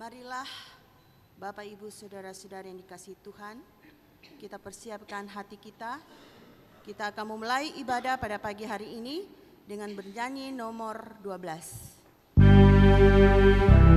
Marilah Bapak Ibu Saudara-saudara yang dikasihi Tuhan, kita persiapkan hati kita. Kita akan memulai ibadah pada pagi hari ini dengan bernyanyi nomor 12. Hatiku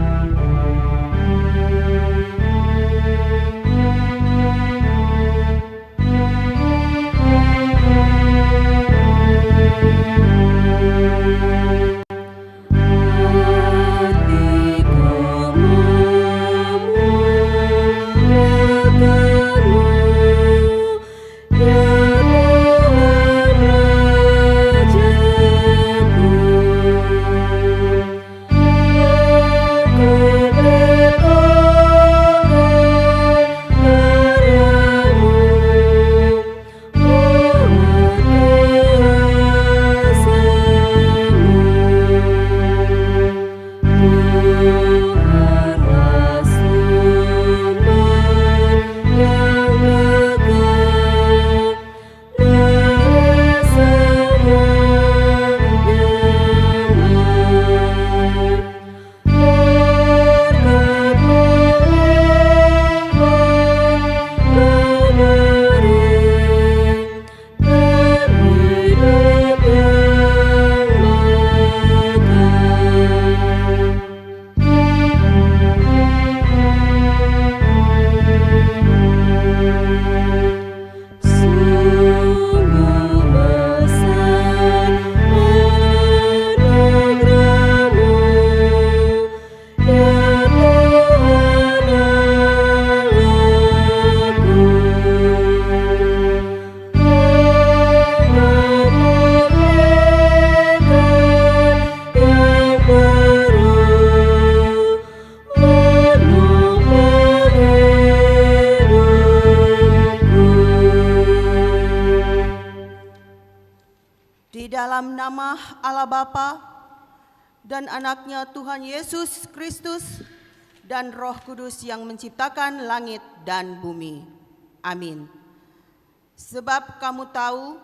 Allah Bapa dan anaknya Tuhan Yesus Kristus dan Roh Kudus yang menciptakan langit dan bumi. Amin. Sebab kamu tahu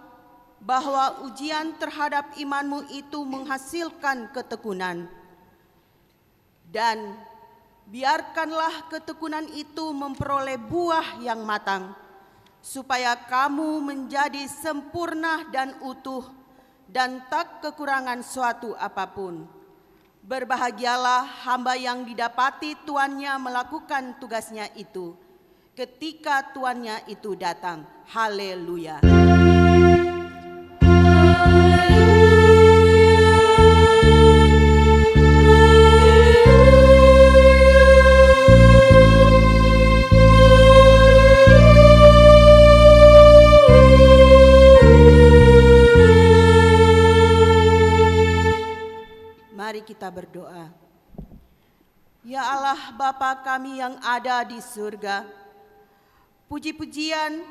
bahwa ujian terhadap imanmu itu menghasilkan ketekunan. Dan biarkanlah ketekunan itu memperoleh buah yang matang, supaya kamu menjadi sempurna dan utuh dan tak kekurangan suatu apapun. Berbahagialah hamba yang didapati tuannya melakukan tugasnya itu ketika tuannya itu datang. Haleluya. Mari kita berdoa. Ya Allah Bapa kami yang ada di surga, puji-pujian,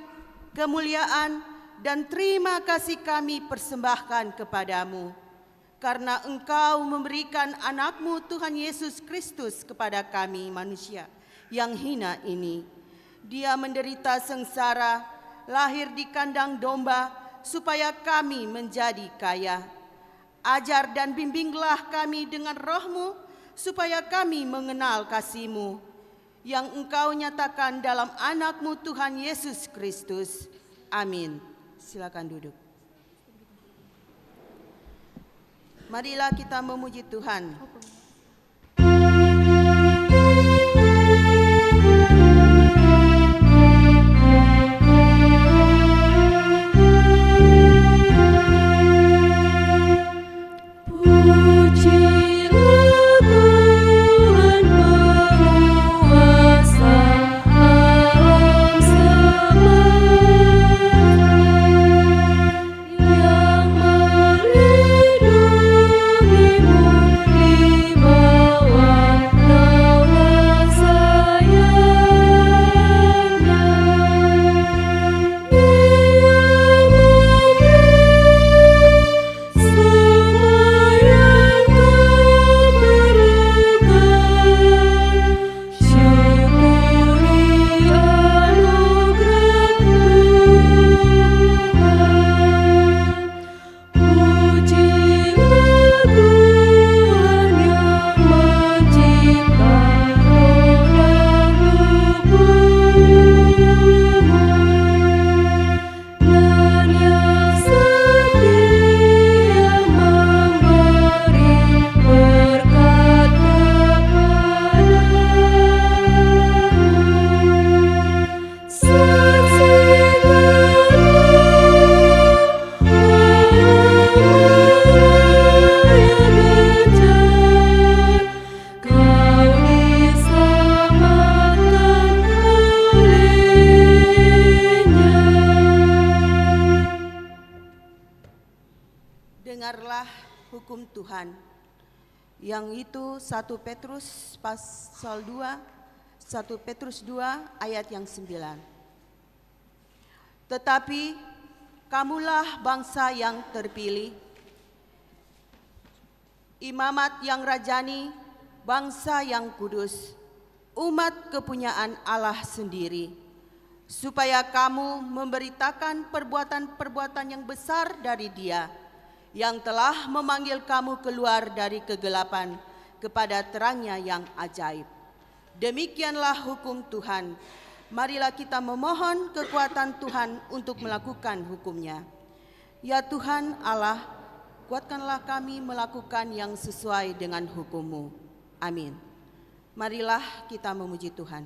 kemuliaan, dan terima kasih kami persembahkan kepadamu, karena Engkau memberikan anak-Mu Tuhan Yesus Kristus kepada kami manusia yang hina ini. Dia menderita sengsara, lahir di kandang domba, supaya kami menjadi kaya. Ajar dan bimbinglah kami dengan Roh-Mu, supaya kami mengenal kasih-Mu yang Engkau nyatakan dalam anak-Mu Tuhan Yesus Kristus. Amin. Silakan duduk. Marilah kita memuji Tuhan. Dengarlah hukum Tuhan, yang itu 1 Petrus pasal 2, 1 Petrus 2 ayat yang 9. Tetapi kamulah bangsa yang terpilih, imamat yang rajani, bangsa yang kudus, umat kepunyaan Allah sendiri, supaya kamu memberitakan perbuatan-perbuatan yang besar dari Dia yang telah memanggil kamu keluar dari kegelapan kepada terangnya yang ajaib. Demikianlah hukum Tuhan. Marilah kita memohon kekuatan Tuhan untuk melakukan hukumnya. Ya Tuhan Allah, kuatkanlah kami melakukan yang sesuai dengan hukum-Mu. Amin. Marilah kita memuji Tuhan.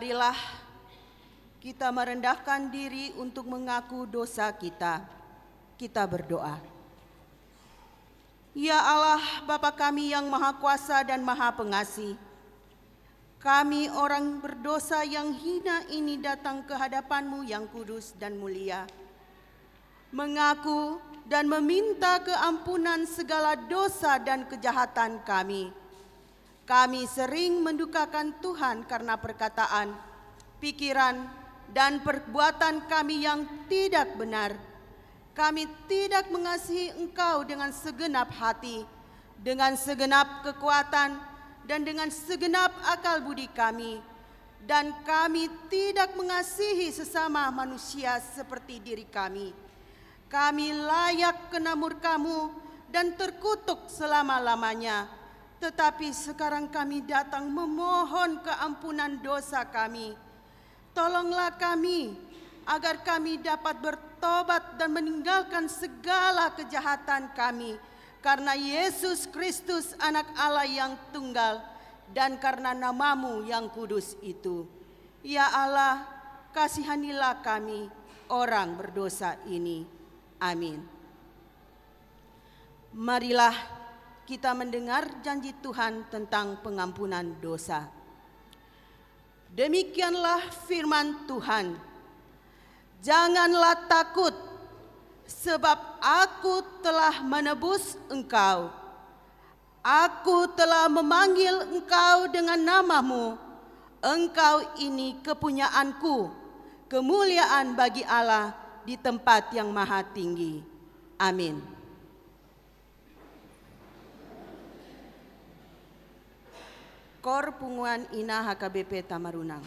Marilah kita merendahkan diri untuk mengaku dosa kita. Kita berdoa. Ya Allah, Bapa kami yang Maha Kuasa dan Maha Pengasih, kami orang berdosa yang hina ini datang ke hadapan-Mu yang kudus dan mulia, mengaku dan meminta keampunan segala dosa dan kejahatan kami. Kami sering mendukakan Tuhan karena perkataan, pikiran, dan perbuatan kami yang tidak benar. Kami tidak mengasihi Engkau dengan segenap hati, dengan segenap kekuatan, dan dengan segenap akal budi kami. Dan kami tidak mengasihi sesama manusia seperti diri kami. Kami layak kena murka-Mu dan terkutuk selama-lamanya. Tetapi sekarang kami datang memohon keampunan dosa kami. Tolonglah kami agar kami dapat bertobat dan meninggalkan segala kejahatan kami, karena Yesus Kristus anak Allah yang tunggal dan karena nama-Mu yang kudus itu. Ya Allah, kasihanilah kami orang berdosa ini. Amin. Marilah kita mendengar janji Tuhan tentang pengampunan dosa. Demikianlah firman Tuhan. Janganlah takut, sebab Aku telah menebus engkau. Aku telah memanggil engkau dengan nama-Mu. Engkau ini kepunyaan-Ku, kemuliaan bagi Allah di tempat yang maha tinggi. Amin. Kor Punguan Ina HKBP Tamarunang.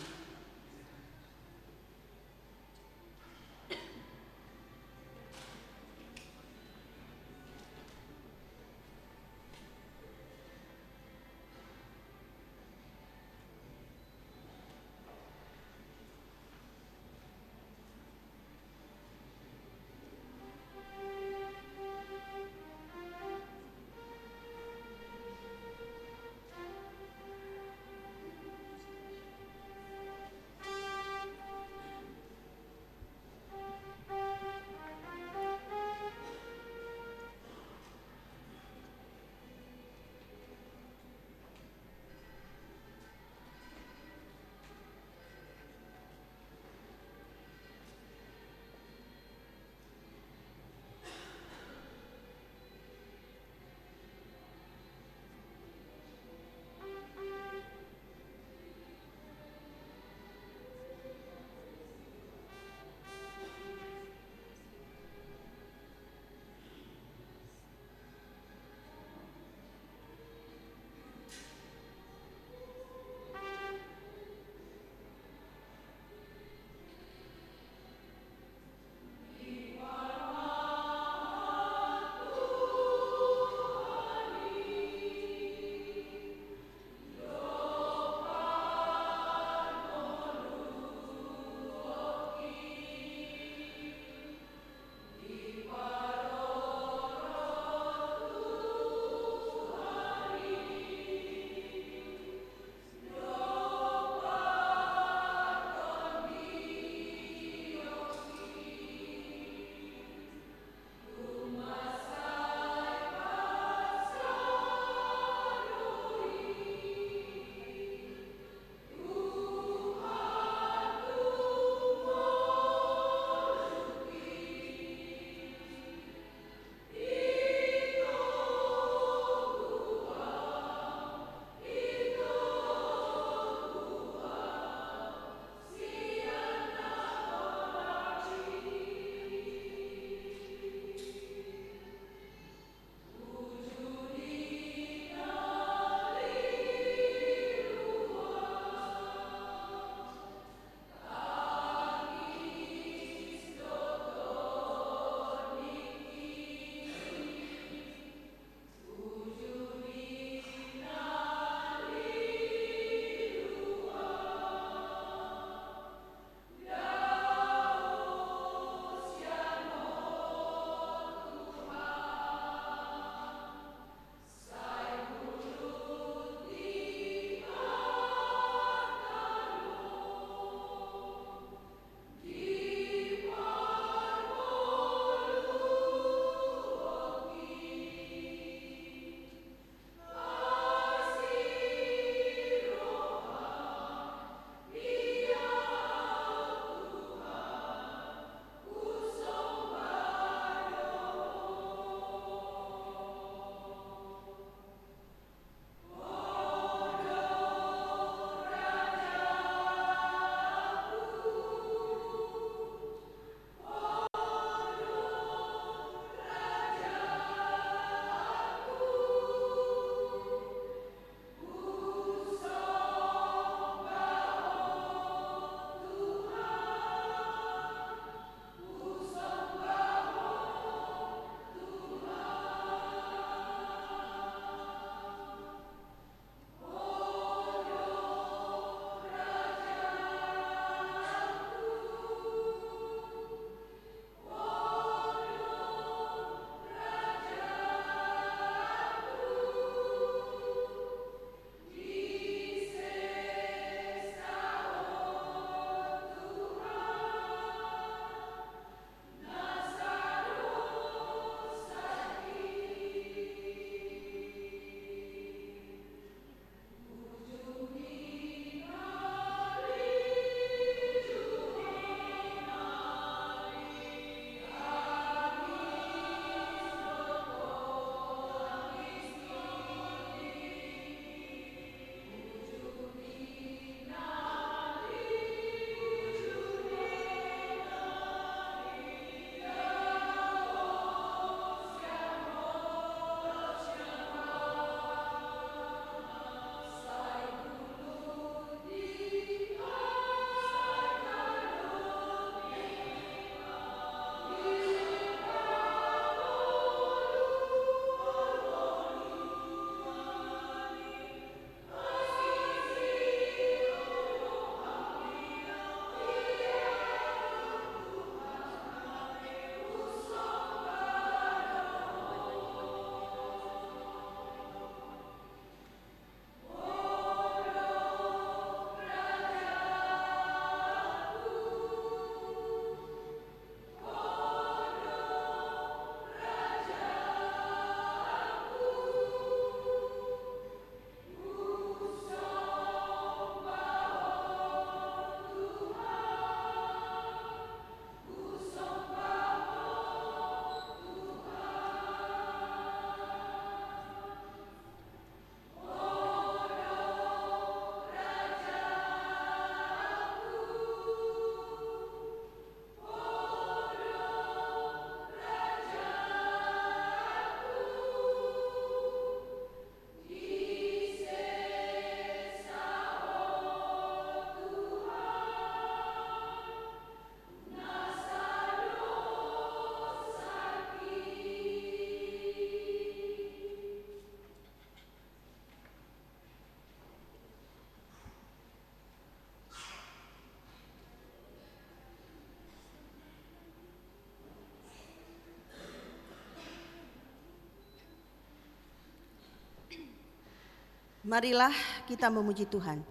Marilah kita memuji Tuhan.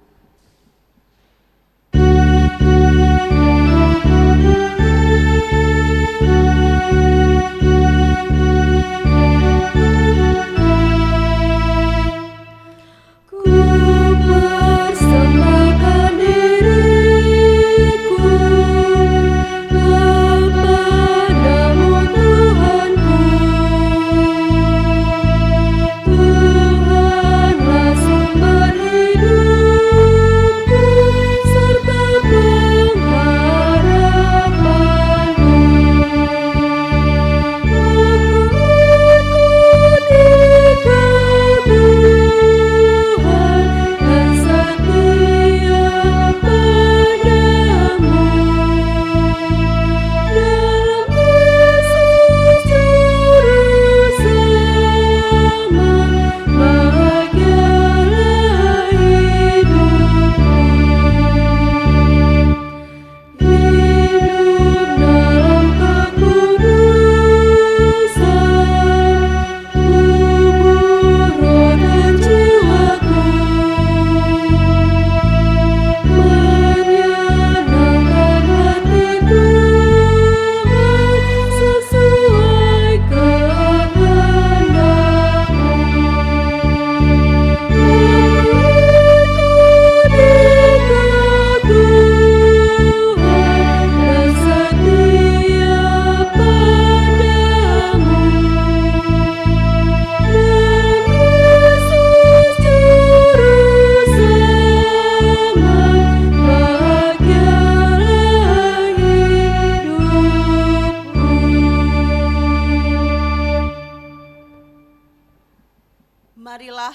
Marilah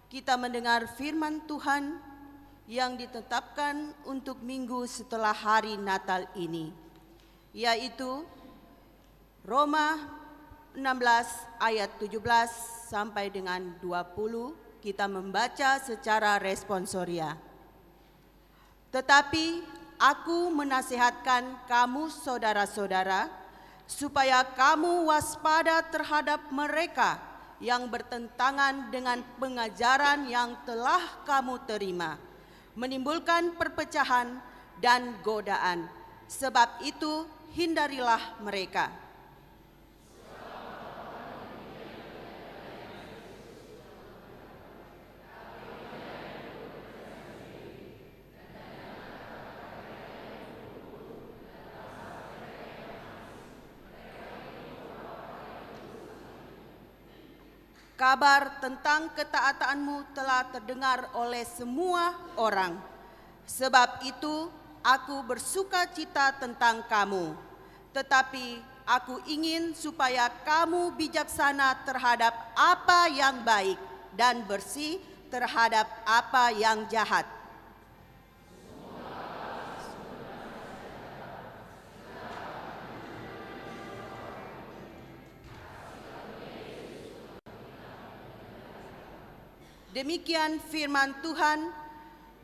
kita mendengar firman Tuhan yang ditetapkan untuk minggu setelah hari Natal ini, yaitu Roma 16 ayat 17 sampai dengan 20. Kita membaca secara responsoria. Tetapi aku menasihatkan kamu saudara-saudara, supaya kamu waspada terhadap mereka yang bertentangan dengan pengajaran yang telah kamu terima, menimbulkan perpecahan dan godaan. Sebab itu hindarilah mereka. Kabar tentang ketaatanmu telah terdengar oleh semua orang. Sebab itu aku bersuka cita tentang kamu. Tetapi aku ingin supaya kamu bijaksana terhadap apa yang baik dan bersih terhadap apa yang jahat. Demikian firman Tuhan.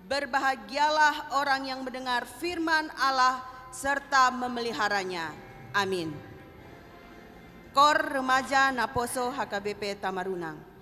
Berbahagialah orang yang mendengar firman Allah serta memeliharanya. Amin. Kor Remaja Naposo HKBP Tamarunang.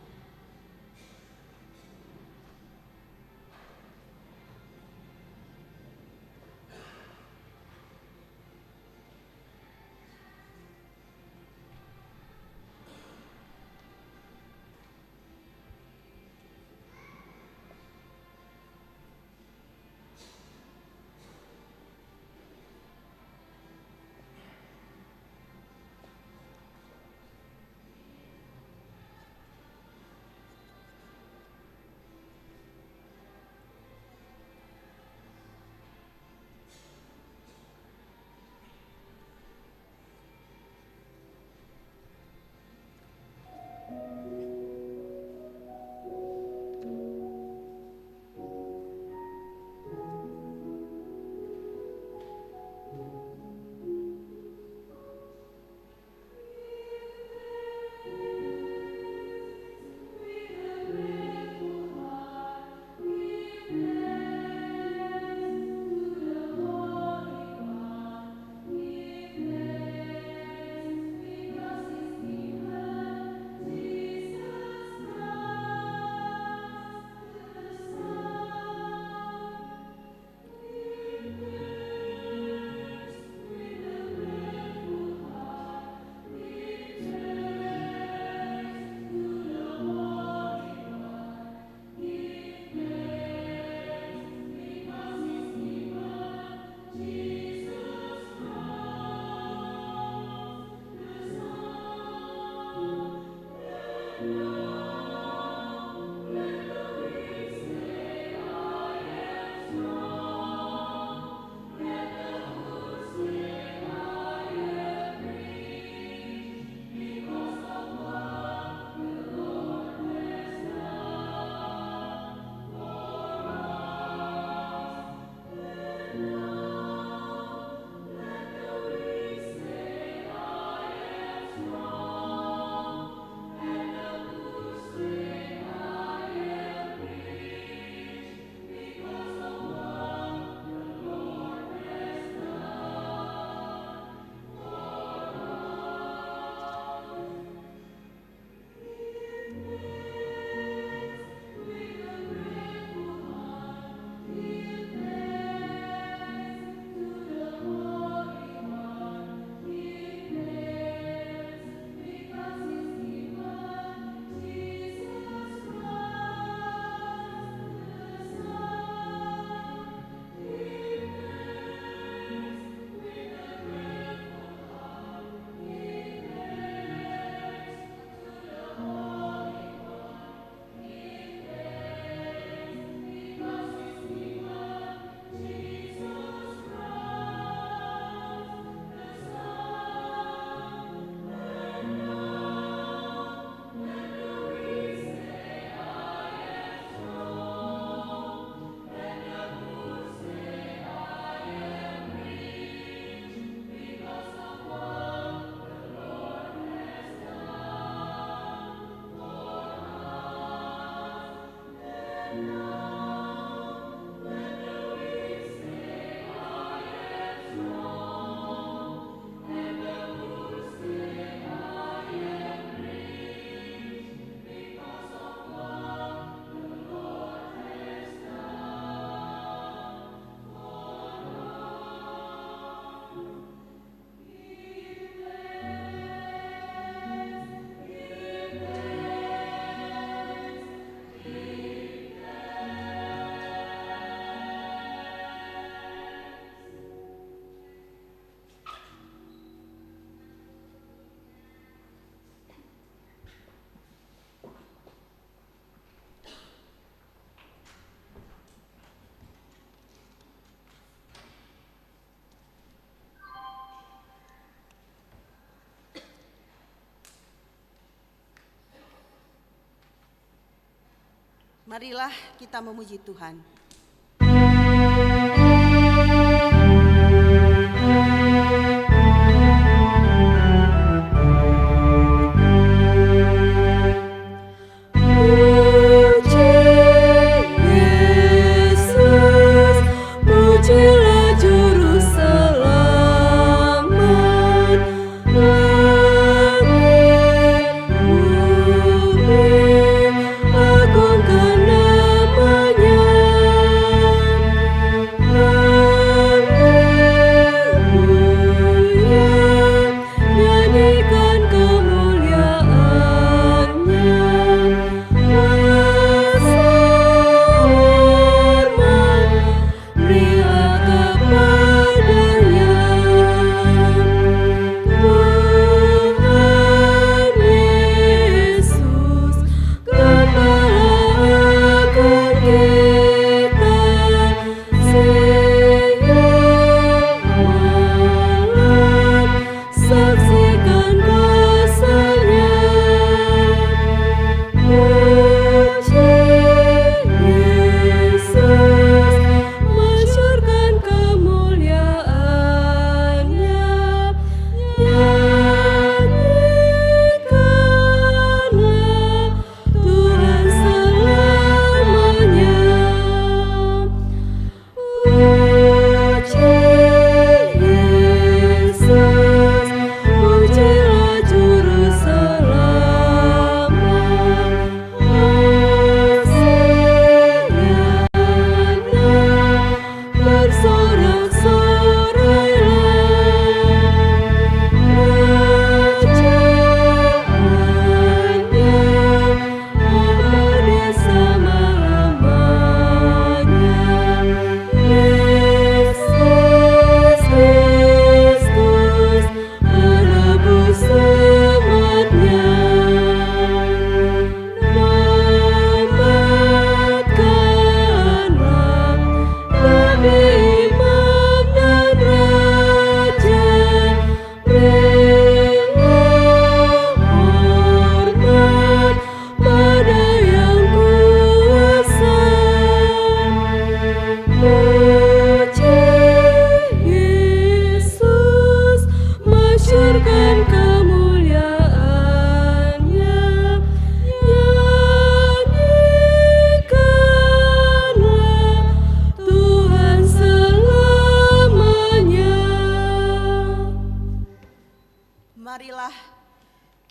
Marilah kita memuji Tuhan.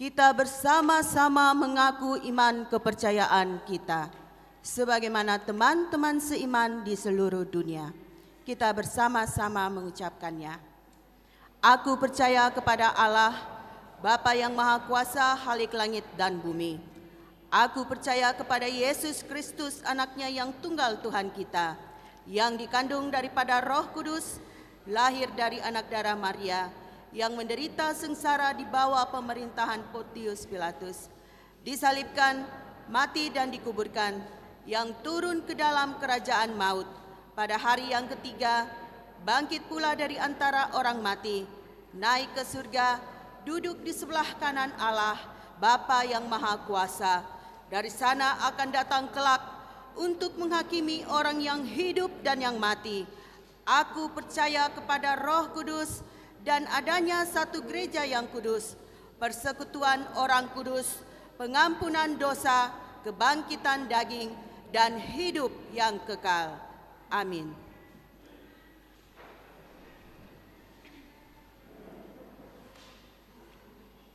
Kita bersama-sama mengaku iman kepercayaan kita, sebagaimana teman-teman seiman di seluruh dunia. Kita bersama-sama mengucapkannya. Aku percaya kepada Allah, Bapa yang Maha Kuasa, Khalik langit dan bumi. Aku percaya kepada Yesus Kristus, anaknya yang tunggal Tuhan kita, yang dikandung daripada Roh Kudus, lahir dari anak darah Maria, yang menderita sengsara di bawah pemerintahan Pontius Pilatus, disalibkan, mati dan dikuburkan, yang turun ke dalam kerajaan maut, pada hari yang ketiga, bangkit pula dari antara orang mati, naik ke surga, duduk di sebelah kanan Allah, Bapa yang Maha Kuasa. Dari sana akan datang kelak untuk menghakimi orang yang hidup dan yang mati. Aku percaya kepada Roh Kudus, dan adanya satu gereja yang kudus, persekutuan orang kudus, pengampunan dosa, kebangkitan daging, dan hidup yang kekal. Amin.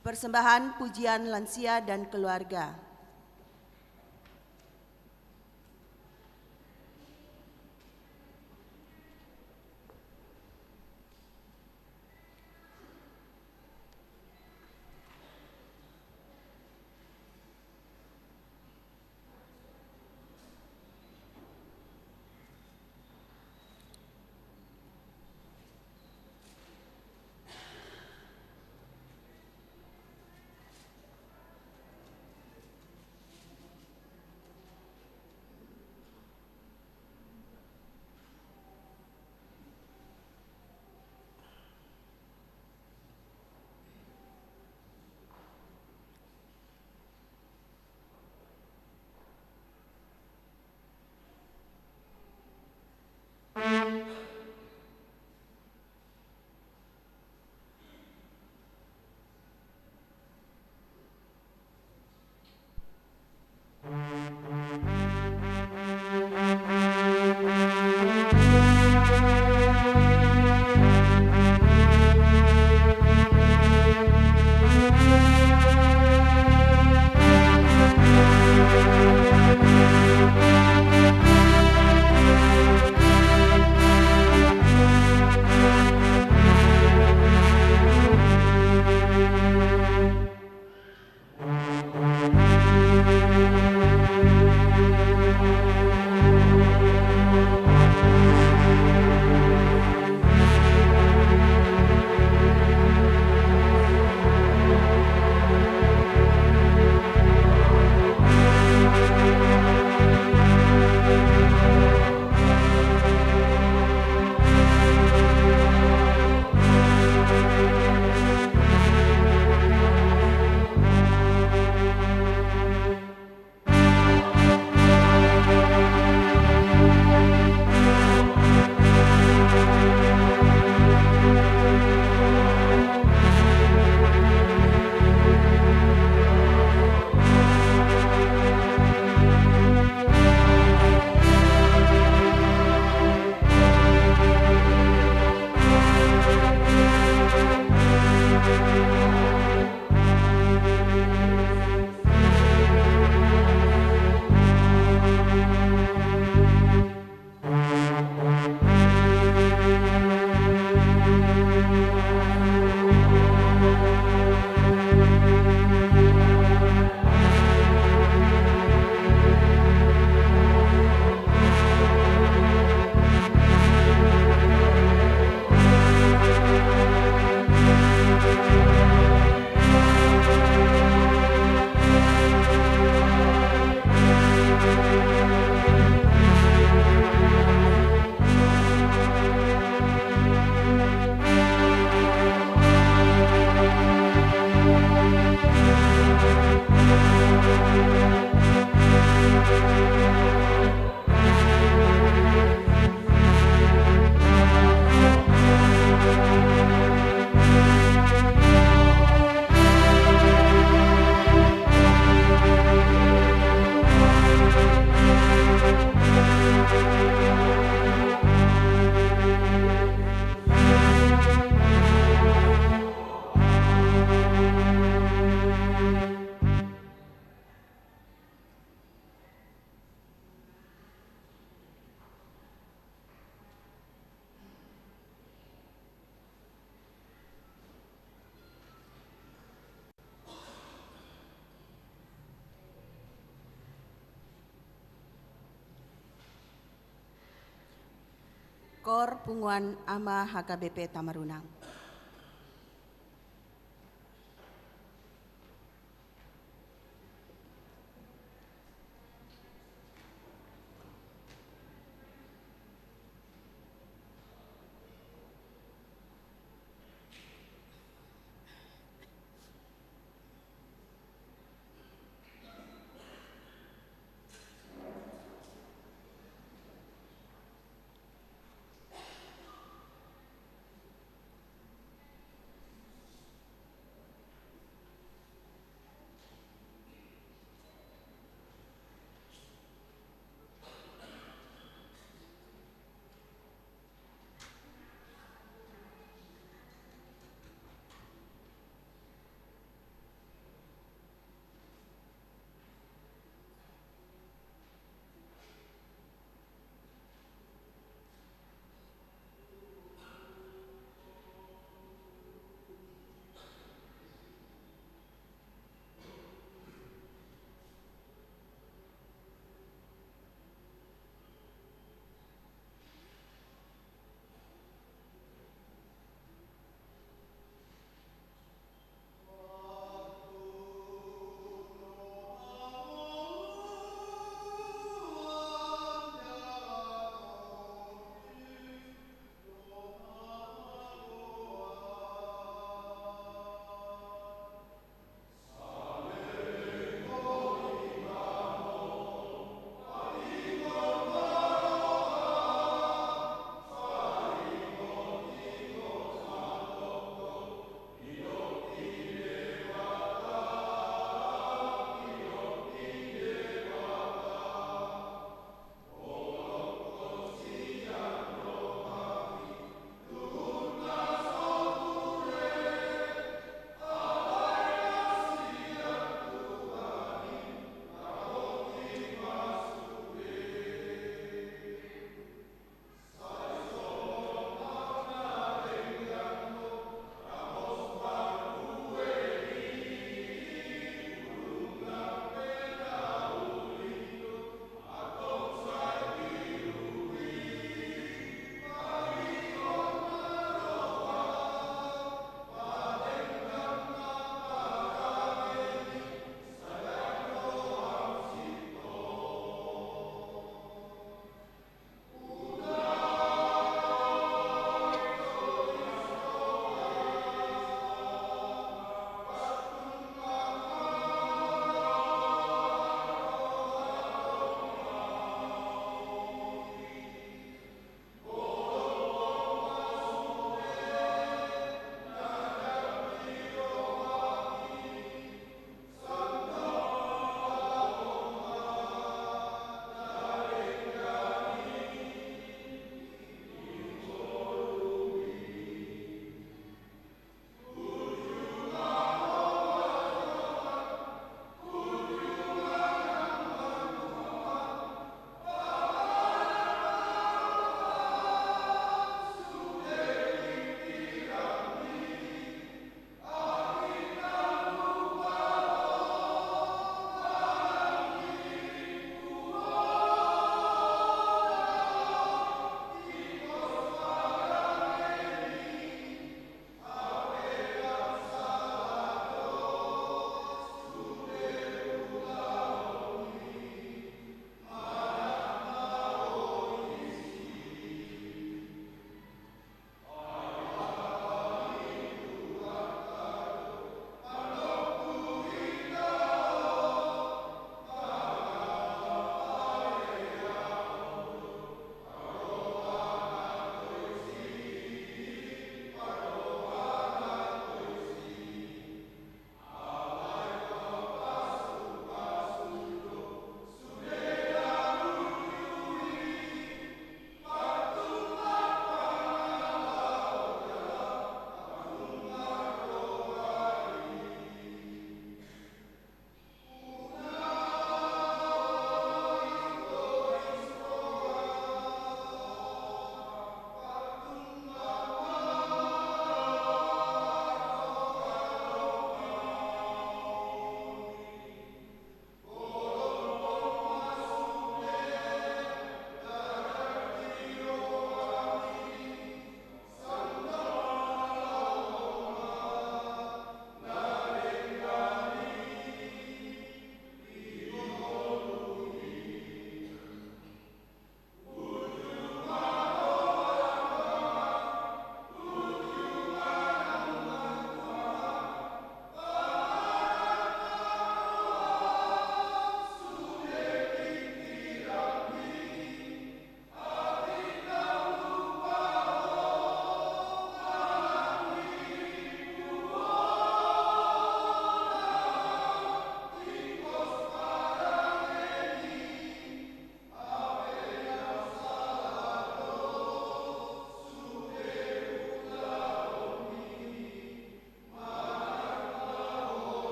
Persembahan pujian lansia dan keluarga. Kor Punguan Ama HKBP Tamarunang.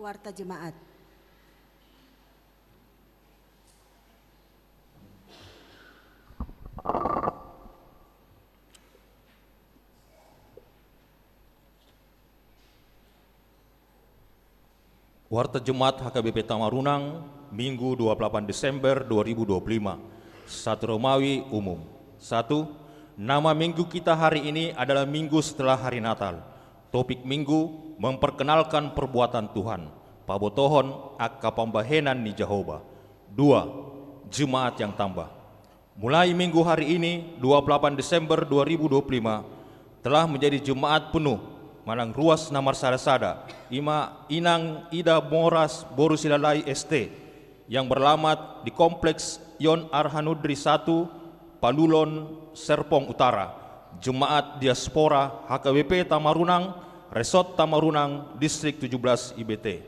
Warta Jemaat. Warta Jemaat HKBP Tamarunang, Minggu 28 Desember 2025. 1 Romawi Umum. 1. Nama minggu kita hari ini adalah minggu setelah hari Natal. Topik minggu, memperkenalkan perbuatan Tuhan. Pabotohon akka pambahenan ni Jehovah. 2. Jemaat yang tambah. Mulai minggu hari ini, 28 Desember 2025, telah menjadi jemaat penuh Manang Ruas Namar Sada-Sada, Inang Ida Moras Borusilalai ST, yang beralamat di Kompleks Yon Arhanudri 1, Palulon, Serpong Utara, Jemaat Diaspora HKBP Tamarunang, Resort Tamarunang, Distrik 17 IBT.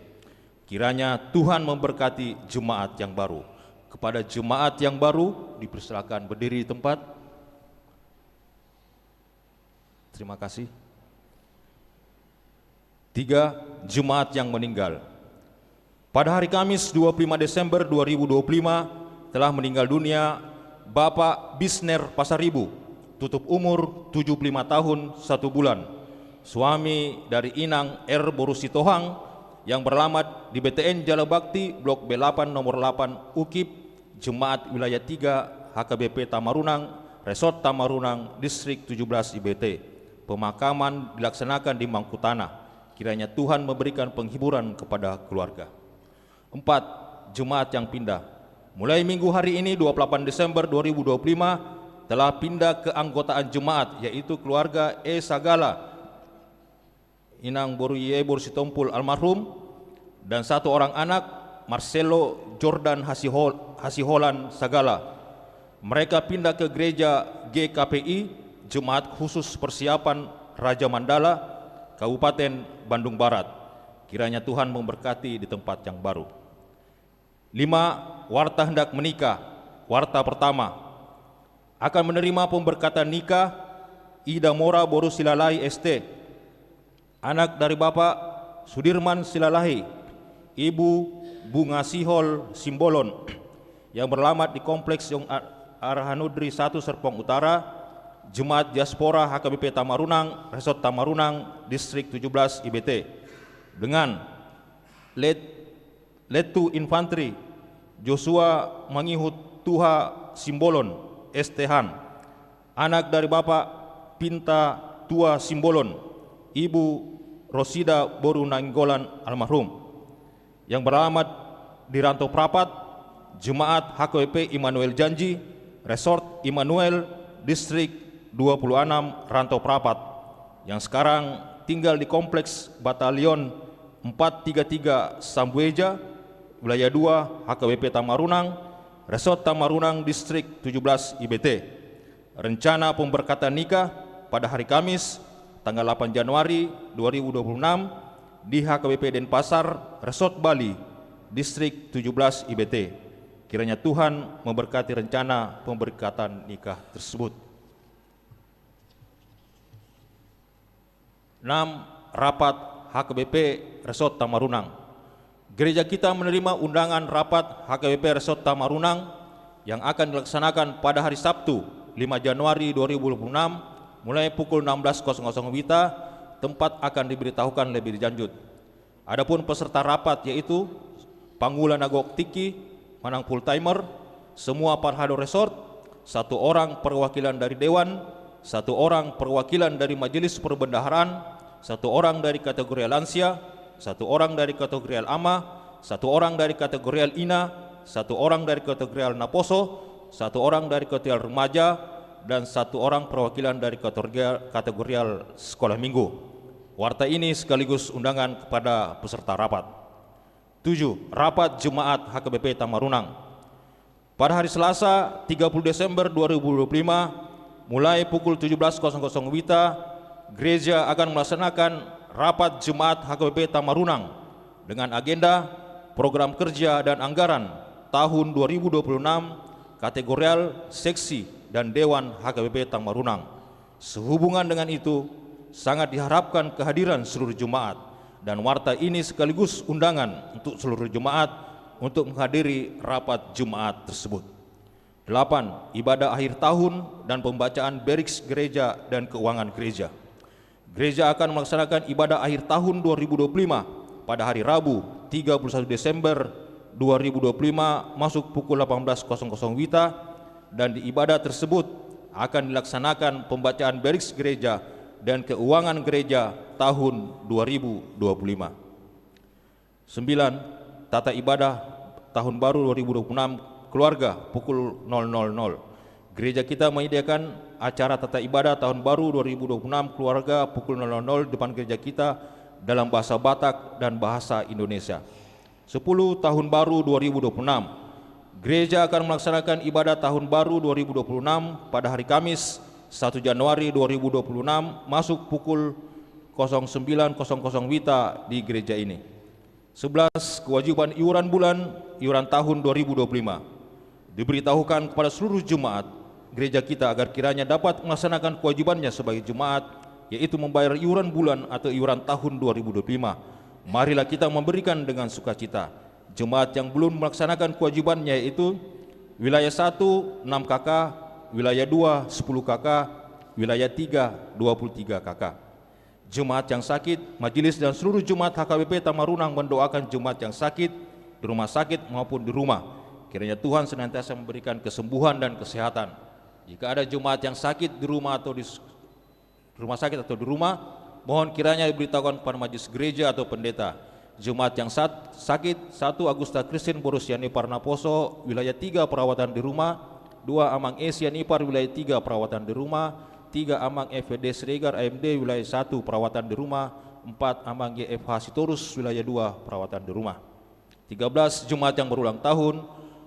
Kiranya Tuhan memberkati jemaat yang baru. Kepada jemaat yang baru, dipersilakan berdiri di tempat. Terima kasih. 3. Jemaat yang meninggal. Pada hari Kamis 25 Desember 2025 telah meninggal dunia Bapak Bisner Pasaribu, tutup umur 75 tahun 1 bulan, suami dari Inang R. Borusitohang yang beralamat di BTN Jalabakti Blok B8 nomor 8 UKIP, Jemaat Wilayah 3 HKBP Tamarunang, Resort Tamarunang, Distrik 17 IBT. Pemakaman dilaksanakan di Mangkutanah. Kiranya Tuhan memberikan penghiburan kepada keluarga. 4. Jemaat yang pindah. Mulai minggu hari ini 28 Desember 2025 telah pindah ke anggotaan jemaat, yaitu keluarga E. Sagala, Inang Boruye Borsitompul almarhum, dan 1 orang anak, Marcelo Jordan Hasiholan Sagala. Mereka pindah ke gereja GKPI, Jemaat Khusus Persiapan Raja Mandala, Kabupaten Bandung Barat. Kiranya Tuhan memberkati di tempat yang baru. 5. Warta hendak menikah. Warta pertama, akan menerima pemberkatan nikah Ida Mora Boru Silalai ST, anak dari Bapak Sudirman Silalahi, Ibu Bunga Sihol Simbolon, yang beralamat di Kompleks Yong Arhanudri 1 Serpong Utara, Jemaat Diaspora HKBP Tamarunang, Resort Tamarunang, Distrik 17 IBT, dengan Letu Infantri Joshua Mangihut Tuha Simbolon SThan, anak dari Bapak Pinta Tua Simbolon, Ibu Rosida Boru Nainggolan almarhum, yang beralamat di Rantau Prapat, Jemaat HKBP Immanuel Janji, Resort Immanuel, Distrik 26 Rantau Prapat, yang sekarang tinggal di Kompleks Batalion 433 Sambueja, Wilayah 2 HKBP Tamarunang, Resort Tamarunang, Distrik 17 IBT. Rencana pemberkatan nikah pada hari Kamis tanggal 8 Januari 2026 di HKBP Denpasar, Resort Bali, Distrik 17 IBT. Kiranya Tuhan memberkati rencana pemberkatan nikah tersebut. 6. Rapat HKBP Resort Tamarunang. Gereja kita menerima undangan rapat HKBP Resort Tamarunang yang akan dilaksanakan pada hari Sabtu 5 Januari 2026 mulai pukul 16.00 WITA. Tempat akan diberitahukan lebih lanjut. Adapun peserta rapat yaitu Panggula Nagok Tiki, Manang full timer, semua Parhado Resort, 1 orang perwakilan dari Dewan, 1 orang perwakilan dari Majelis Perbendaharaan, 1 orang dari kategori lansia, 1 orang dari kategori ama, 1 orang dari kategori ina, 1 orang dari kategori naposo, 1 orang dari kategori remaja, dan 1 orang perwakilan dari kategori sekolah minggu. Warta ini sekaligus undangan kepada peserta rapat. 7. Rapat Jemaat HKBP Tamarunang. Pada hari Selasa 30 Desember 2025 mulai pukul 17.00 WITA, gereja akan melaksanakan rapat Jemaat HKBP Tamarunang dengan agenda program kerja dan anggaran tahun 2026, kategorial, seksi, dan Dewan HKBP Tamarunang. Sehubungan dengan itu, sangat diharapkan kehadiran seluruh jemaat dan warta ini sekaligus undangan untuk seluruh jemaat untuk menghadiri rapat Jumat tersebut. 8. Ibadah akhir tahun dan pembacaan beriks gereja dan keuangan gereja. Gereja akan melaksanakan ibadah akhir tahun 2025 pada hari Rabu 31 Desember 2025 masuk pukul 18.00 WITA, dan di ibadah tersebut akan dilaksanakan pembacaan beriks gereja dan keuangan gereja tahun 2025. 9. Tata ibadah tahun baru 2026 keluarga pukul 00.00. Gereja kita menyediakan acara tata ibadah tahun baru 2026 keluarga pukul 00.00 depan gereja kita dalam bahasa Batak dan bahasa Indonesia. 10. Tahun baru 2026. Gereja akan melaksanakan ibadah tahun baru 2026 pada hari Kamis 1 Januari 2026 masuk pukul 09.00 WITA di gereja ini. 11. Kewajiban iuran bulan, iuran tahun 2025. Diberitahukan kepada seluruh jemaat gereja kita agar kiranya dapat melaksanakan kewajibannya sebagai jemaat, yaitu membayar iuran bulan atau iuran tahun 2025. Marilah kita memberikan dengan sukacita. Jemaat yang belum melaksanakan kewajibannya yaitu wilayah 1 6 KK, wilayah 2 10 KK, wilayah 3 23 KK. Jemaat yang sakit, majelis dan seluruh jemaat HKBP Tamarunang mendoakan jemaat yang sakit di rumah sakit maupun di rumah. Kiranya Tuhan senantiasa memberikan kesembuhan dan kesehatan. Jika ada jemaat yang sakit di rumah atau di rumah sakit atau di rumah, mohon kiranya diberitahukan kepada majelis gereja atau pendeta. Jemaat yang sakit 1 Agusta Kristin Borusiani Parnaposo, wilayah 3 perawatan di rumah, 2 Amang E Sianipar, wilayah 3 perawatan di rumah, 3 Amang FVD Sregar AMD, wilayah 1 perawatan di rumah, 4 Amang YFH Sitorus, wilayah 2 perawatan di rumah. 13. Jemaat yang berulang tahun.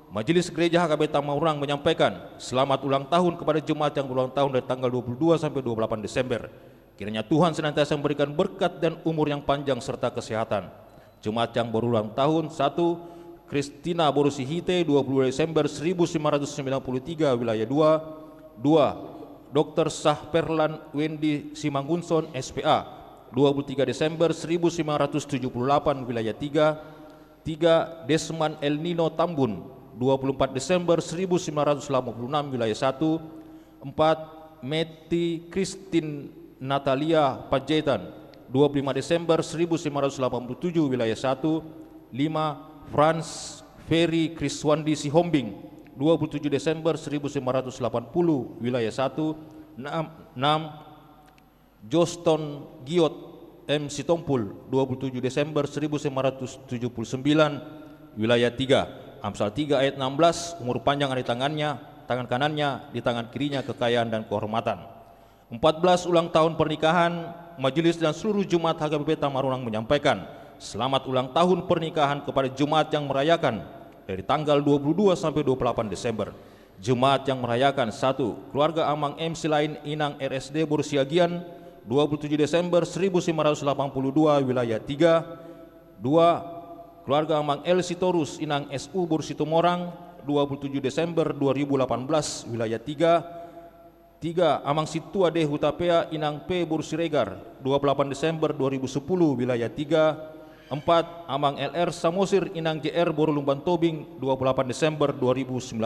Majelis Gereja HKB Tamarunang menyampaikan selamat ulang tahun kepada jemaat yang berulang tahun dari tanggal 22 sampai 28 Desember. Kiranya Tuhan senantiasa memberikan berkat dan umur yang panjang serta kesehatan. Jemaat yang berulang tahun 1. Kristina Borusihite 20 Desember 1593, wilayah 2. 2. Dr. Sahperlan Wendy Simangunson SPA 23 Desember 1578, wilayah 3. 3. Desman El Nino Tambun 24 Desember 1986, wilayah 1. 4. Meti Christine Natalia Pajetan 25 Desember 1987, wilayah 1. 5. Franz Ferry Kriswandi Sihombing 27 Desember 1980, wilayah 1. 6. Joston Giot M. Sitompul 27 Desember 1979, wilayah 3. Amsal 3 ayat 16, umur panjang ada di tangannya, tangan kanannya, di tangan kirinya kekayaan dan kehormatan. 14. Ulang tahun pernikahan. Majelis dan seluruh jemaat HKBP Tamarunang menyampaikan selamat ulang tahun pernikahan kepada jemaat yang merayakan dari tanggal 22 sampai 28 Desember. Jemaat yang merayakan 1. Keluarga Amang MC Lain Inang RSD Borsiagian 27 Desember 1982, wilayah 3. 2. Keluarga Amang L Sitorus Inang SU Borsitomorang 27 Desember 2018, wilayah 3. 3. Amang Situade Hutapea Inang P Borsiregar 28 Desember 2010, wilayah 3. 4. Amang LR Samosir Inang JR Borolumban Tobing 28 Desember 2019,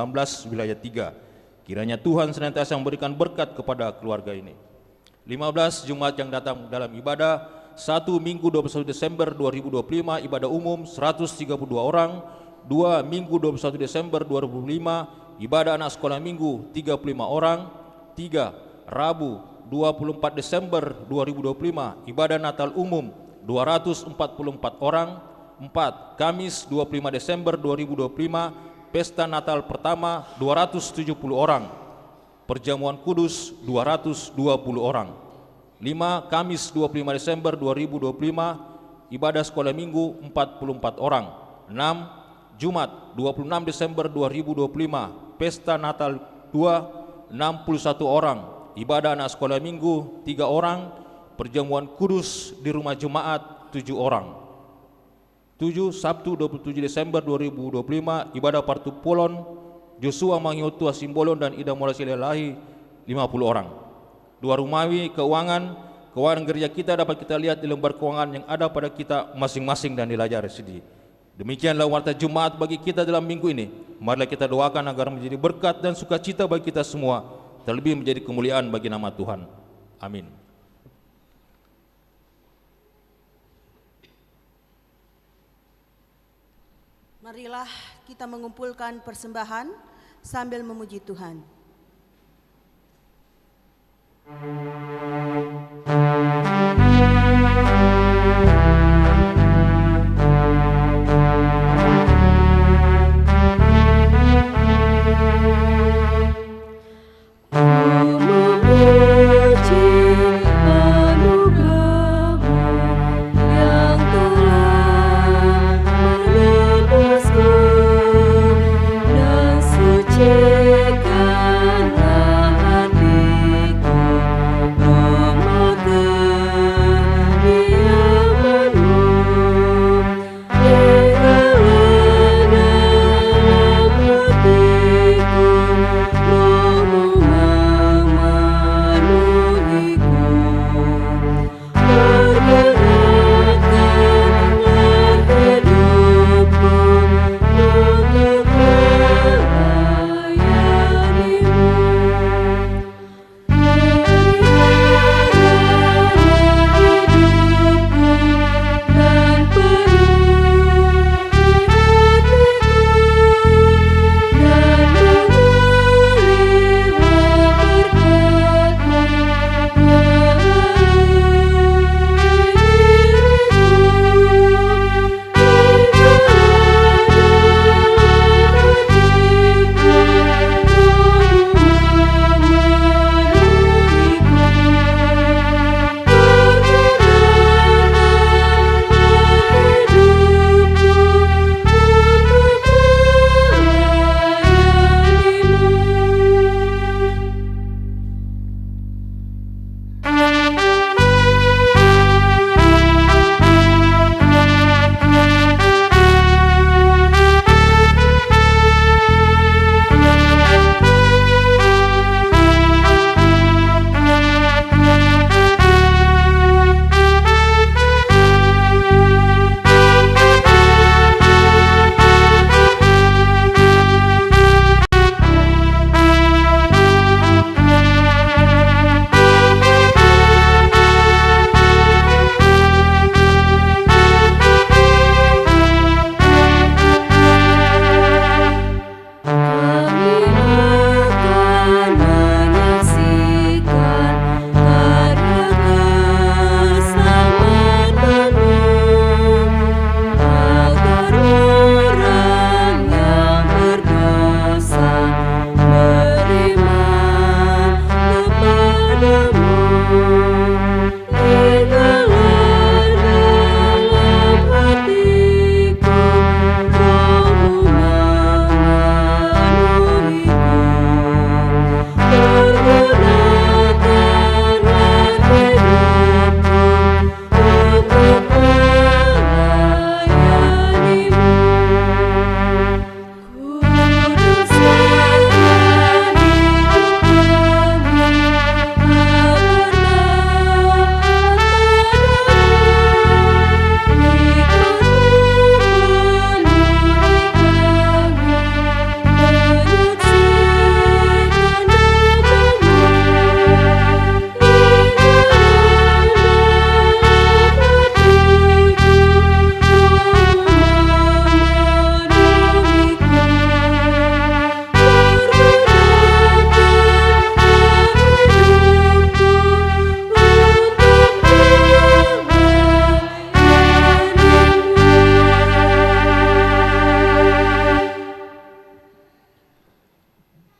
wilayah 3. Kiranya Tuhan senantiasa memberikan berkat kepada keluarga ini. 15. Jemaat yang datang dalam ibadah 1. Minggu 21 Desember 2025, ibadah umum 132 orang. 2. Minggu 21 Desember 2025, ibadah anak sekolah minggu 35 orang. 3. Rabu 24 Desember 2025, ibadah Natal umum 244 orang. 4. Kamis 25 Desember 2025, pesta Natal pertama 270 orang. Perjamuan kudus 220 orang. 5. Kamis 25 Desember 2025, ibadah sekolah minggu 44 orang. 6. Jumat 26 Desember 2025, pesta Natal 61 orang, ibadah anak sekolah minggu 3 orang, perjamuan kudus di rumah jemaat 7 orang. 7. Sabtu 27 Desember 2025, ibadah Partu Polon Joshua Mangiotua Simbolon dan Ida Morasi Lelahi 50 orang. 2. Rumawi keuangan keuangan gereja kita dapat kita lihat di lembar keuangan yang ada pada kita masing-masing dan dilajari sendiri. Demikianlah warta Jumat bagi kita dalam minggu ini. Marilah kita doakan agar menjadi berkat dan sukacita bagi kita semua, terlebih menjadi kemuliaan bagi nama Tuhan. Amin. Marilah kita mengumpulkan persembahan sambil memuji Tuhan.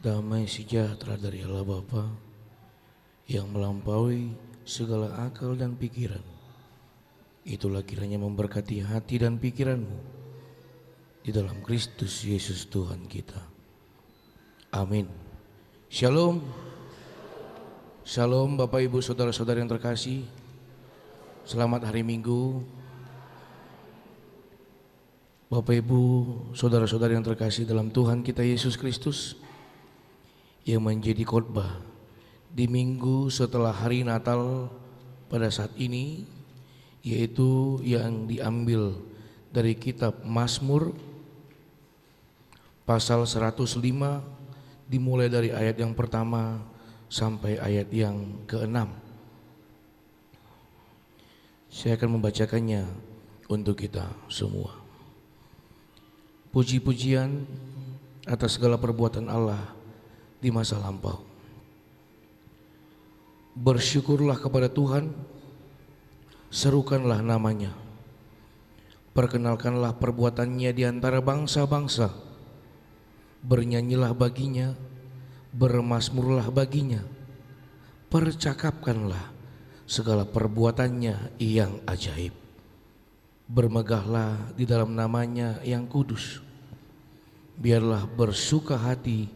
Damai sejahtera dari Allah Bapa yang melampaui segala akal dan pikiran, itulah kiranya memberkati hati dan pikiranmu di dalam Kristus Yesus Tuhan kita. Amin. Shalom. Shalom Bapak Ibu Saudara-saudara yang terkasih. Selamat hari Minggu. Bapak Ibu Saudara-saudara yang terkasih dalam Tuhan kita Yesus Kristus, yang menjadi khotbah di minggu setelah hari Natal pada saat ini, yaitu yang diambil dari kitab Mazmur pasal 105 dimulai dari ayat yang pertama sampai ayat yang ke-6. Saya akan membacakannya untuk kita semua. Puji-pujian atas segala perbuatan Allah di masa lampau. Bersyukurlah kepada Tuhan, serukanlah namanya. Perkenalkanlah perbuatannya di antara bangsa-bangsa. Bernyanyilah baginya, bermazmurlah baginya. Percakapkanlah segala perbuatannya yang ajaib. Bermegahlah di dalam namanya yang kudus. Biarlah bersuka hati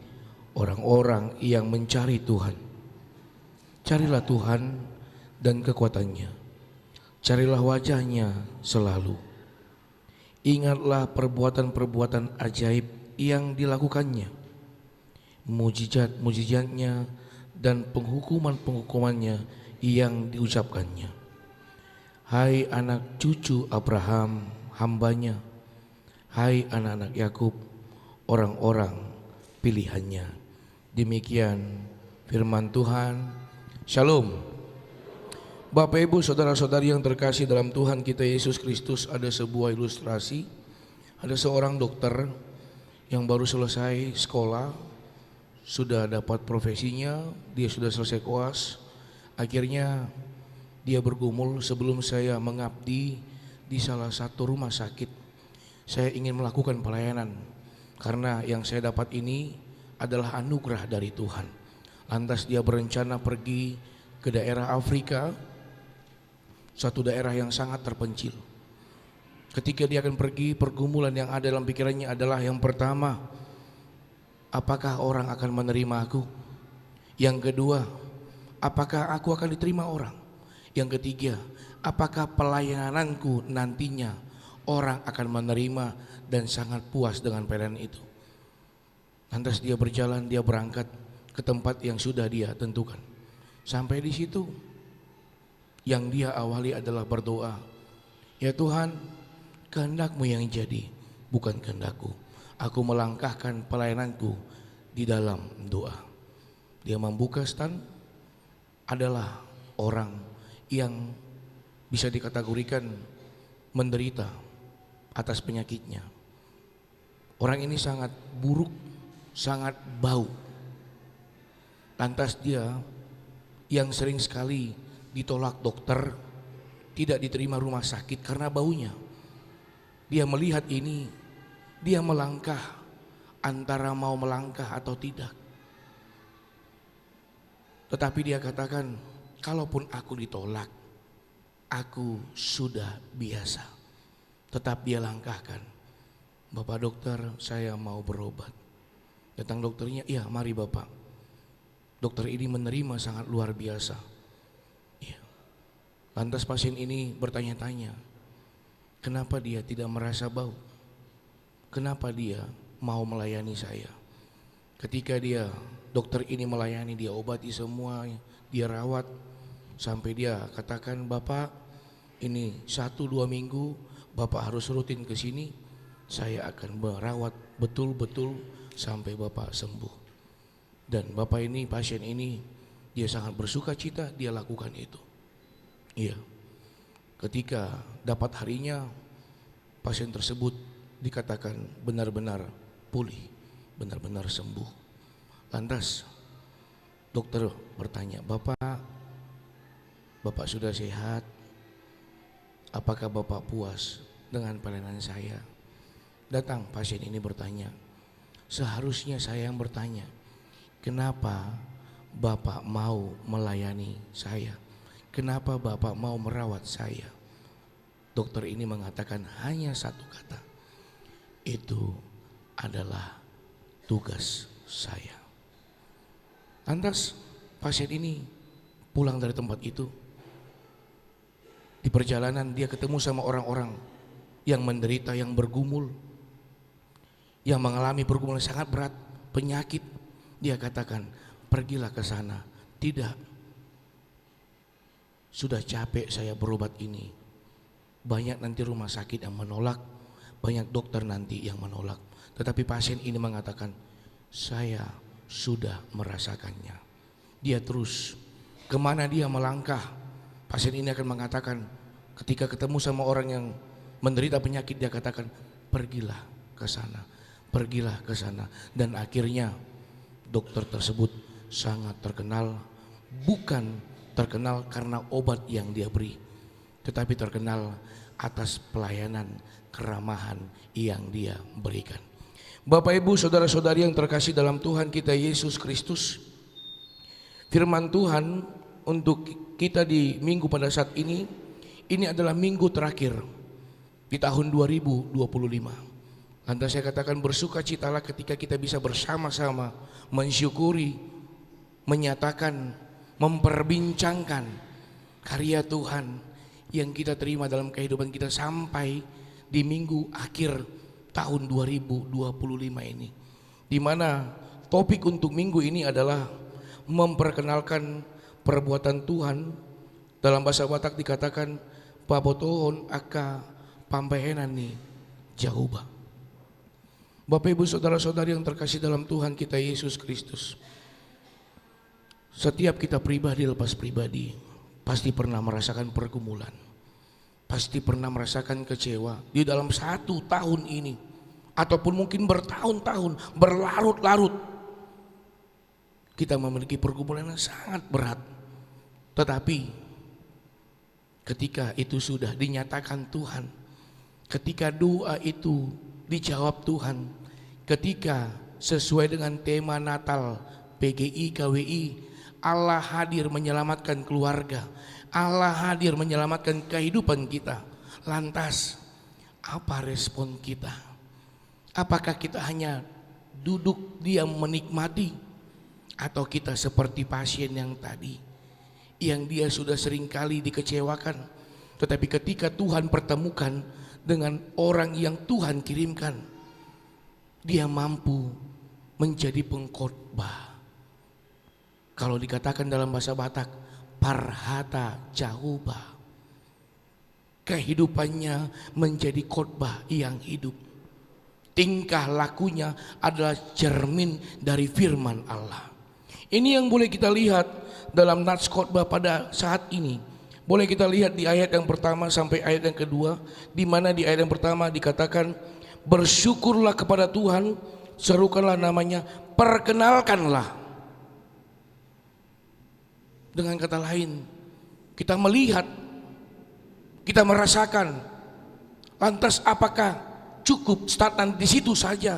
orang-orang yang mencari Tuhan. Carilah Tuhan dan kekuatannya. Carilah wajahnya selalu. Ingatlah perbuatan-perbuatan ajaib yang dilakukannya, mujizat-mujizatnya dan penghukuman-penghukumannya yang diucapkannya. Hai anak cucu Abraham, hambanya. Hai anak-anak Yakub, orang-orang pilihannya. Demikian firman Tuhan. Shalom. Bapak Ibu saudara-saudari yang terkasih dalam Tuhan kita Yesus Kristus, ada sebuah ilustrasi. Ada seorang dokter yang baru selesai sekolah, sudah dapat profesinya, dia sudah selesai koas. Akhirnya dia bergumul, sebelum saya mengabdi di salah satu rumah sakit, saya ingin melakukan pelayanan karena yang saya dapat ini adalah anugerah dari Tuhan. Lantas dia berencana pergi ke daerah Afrika, suatu daerah yang sangat terpencil. Ketika dia akan pergi, pergumulan yang ada dalam pikirannya adalah yang pertama, apakah orang akan menerima aku? Yang kedua, apakah aku akan diterima orang? Yang ketiga, apakah pelayananku nantinya orang akan menerima dan sangat puas dengan pelayanan itu? Lantas dia berjalan, dia berangkat ke tempat yang sudah dia tentukan. Sampai di situ, yang dia awali adalah berdoa. Ya Tuhan, kehendak-Mu yang jadi, bukan kehendakku. Aku melangkahkan pelayananku di dalam doa. Dia membuka stand, adalah orang yang bisa dikategorikan menderita atas penyakitnya. Orang ini sangat buruk, sangat bau. Lantas dia yang sering sekali ditolak dokter, tidak diterima rumah sakit karena baunya. Dia melihat ini, dia melangkah antara mau melangkah atau tidak. Tetapi dia katakan, kalaupun aku ditolak, aku sudah biasa. Tetap dia langkahkan. Bapak dokter, saya mau berobat. Datang dokternya, iya mari Bapak. Dokter ini menerima sangat luar biasa. Ya. Lantas pasien ini bertanya-tanya, kenapa dia tidak merasa bau? Kenapa dia mau melayani saya? Ketika dokter ini melayani, dia obati semua, dia rawat, sampai dia katakan, Bapak ini 1-2 minggu Bapak harus rutin ke sini, saya akan merawat betul-betul sampai Bapak sembuh. Dan Bapak ini, pasien ini, dia sangat bersuka cita, dia lakukan itu. Iya. Ketika dapat harinya, pasien tersebut dikatakan benar-benar pulih, benar-benar sembuh. Lantas dokter bertanya, Bapak sudah sehat? Apakah Bapak puas dengan pelayanan saya? Datang pasien ini bertanya, seharusnya saya yang bertanya, kenapa Bapak mau melayani saya? Kenapa Bapak mau merawat saya? Dokter ini mengatakan hanya satu kata, itu adalah tugas saya. Lantas pasien ini pulang dari tempat itu. Di perjalanan dia ketemu sama orang-orang yang menderita, yang bergumul, yang mengalami pergumulan sangat berat, penyakit. Dia katakan, pergilah ke sana. Tidak, sudah capek saya berobat ini. Banyak nanti rumah sakit yang menolak, banyak dokter nanti yang menolak. Tetapi pasien ini mengatakan, saya sudah merasakannya. Dia terus, kemana dia melangkah, pasien ini akan mengatakan, ketika ketemu sama orang yang menderita penyakit, dia katakan, pergilah ke sana, pergilah ke sana. Dan akhirnya dokter tersebut sangat terkenal, bukan terkenal karena obat yang dia beri, tetapi terkenal atas pelayanan keramahan yang dia berikan. Bapak Ibu saudara-saudari yang terkasih dalam Tuhan kita Yesus Kristus, firman Tuhan untuk kita di minggu pada saat ini adalah minggu terakhir di tahun 2025. Lantas saya katakan bersukacitalah ketika kita bisa bersama-sama mensyukuri, menyatakan, memperbincangkan karya Tuhan yang kita terima dalam kehidupan kita sampai di minggu akhir tahun 2025 ini, di mana topik untuk minggu ini adalah memperkenalkan perbuatan Tuhan. Dalam bahasa Batak dikatakan pabotohon aka pampahenan nih Jehovah. Bapak Ibu saudara-saudari yang terkasih dalam Tuhan kita Yesus Kristus, setiap kita pribadi lepas pribadi pasti pernah merasakan pergumulan, pasti pernah merasakan kecewa di dalam 1 tahun ini, ataupun mungkin bertahun-tahun, berlarut-larut. Kita memiliki pergumulan yang sangat berat. Tetapi ketika itu sudah dinyatakan Tuhan, ketika doa itu dijawab Tuhan, ketika sesuai dengan tema Natal PGI KWI, Allah hadir menyelamatkan keluarga, Allah hadir menyelamatkan kehidupan kita. Lantas apa respon kita? Apakah kita hanya duduk diam menikmati, atau kita seperti pasien yang tadi, yang dia sudah seringkali dikecewakan, tetapi ketika Tuhan pertemukan dengan orang yang Tuhan kirimkan, dia mampu menjadi pengkhotbah. Kalau dikatakan dalam bahasa Batak, parhata Jehovah, kehidupannya menjadi khotbah yang hidup. Tingkah lakunya adalah cermin dari firman Allah. Ini yang boleh kita lihat dalam nats khotbah pada saat ini. Boleh kita lihat di ayat yang pertama sampai ayat yang kedua, di mana di ayat yang pertama dikatakan, bersyukurlah kepada Tuhan, serukanlah namanya, perkenalkanlah. Dengan kata lain, kita melihat, kita merasakan. Lantas apakah cukup statan di situ saja?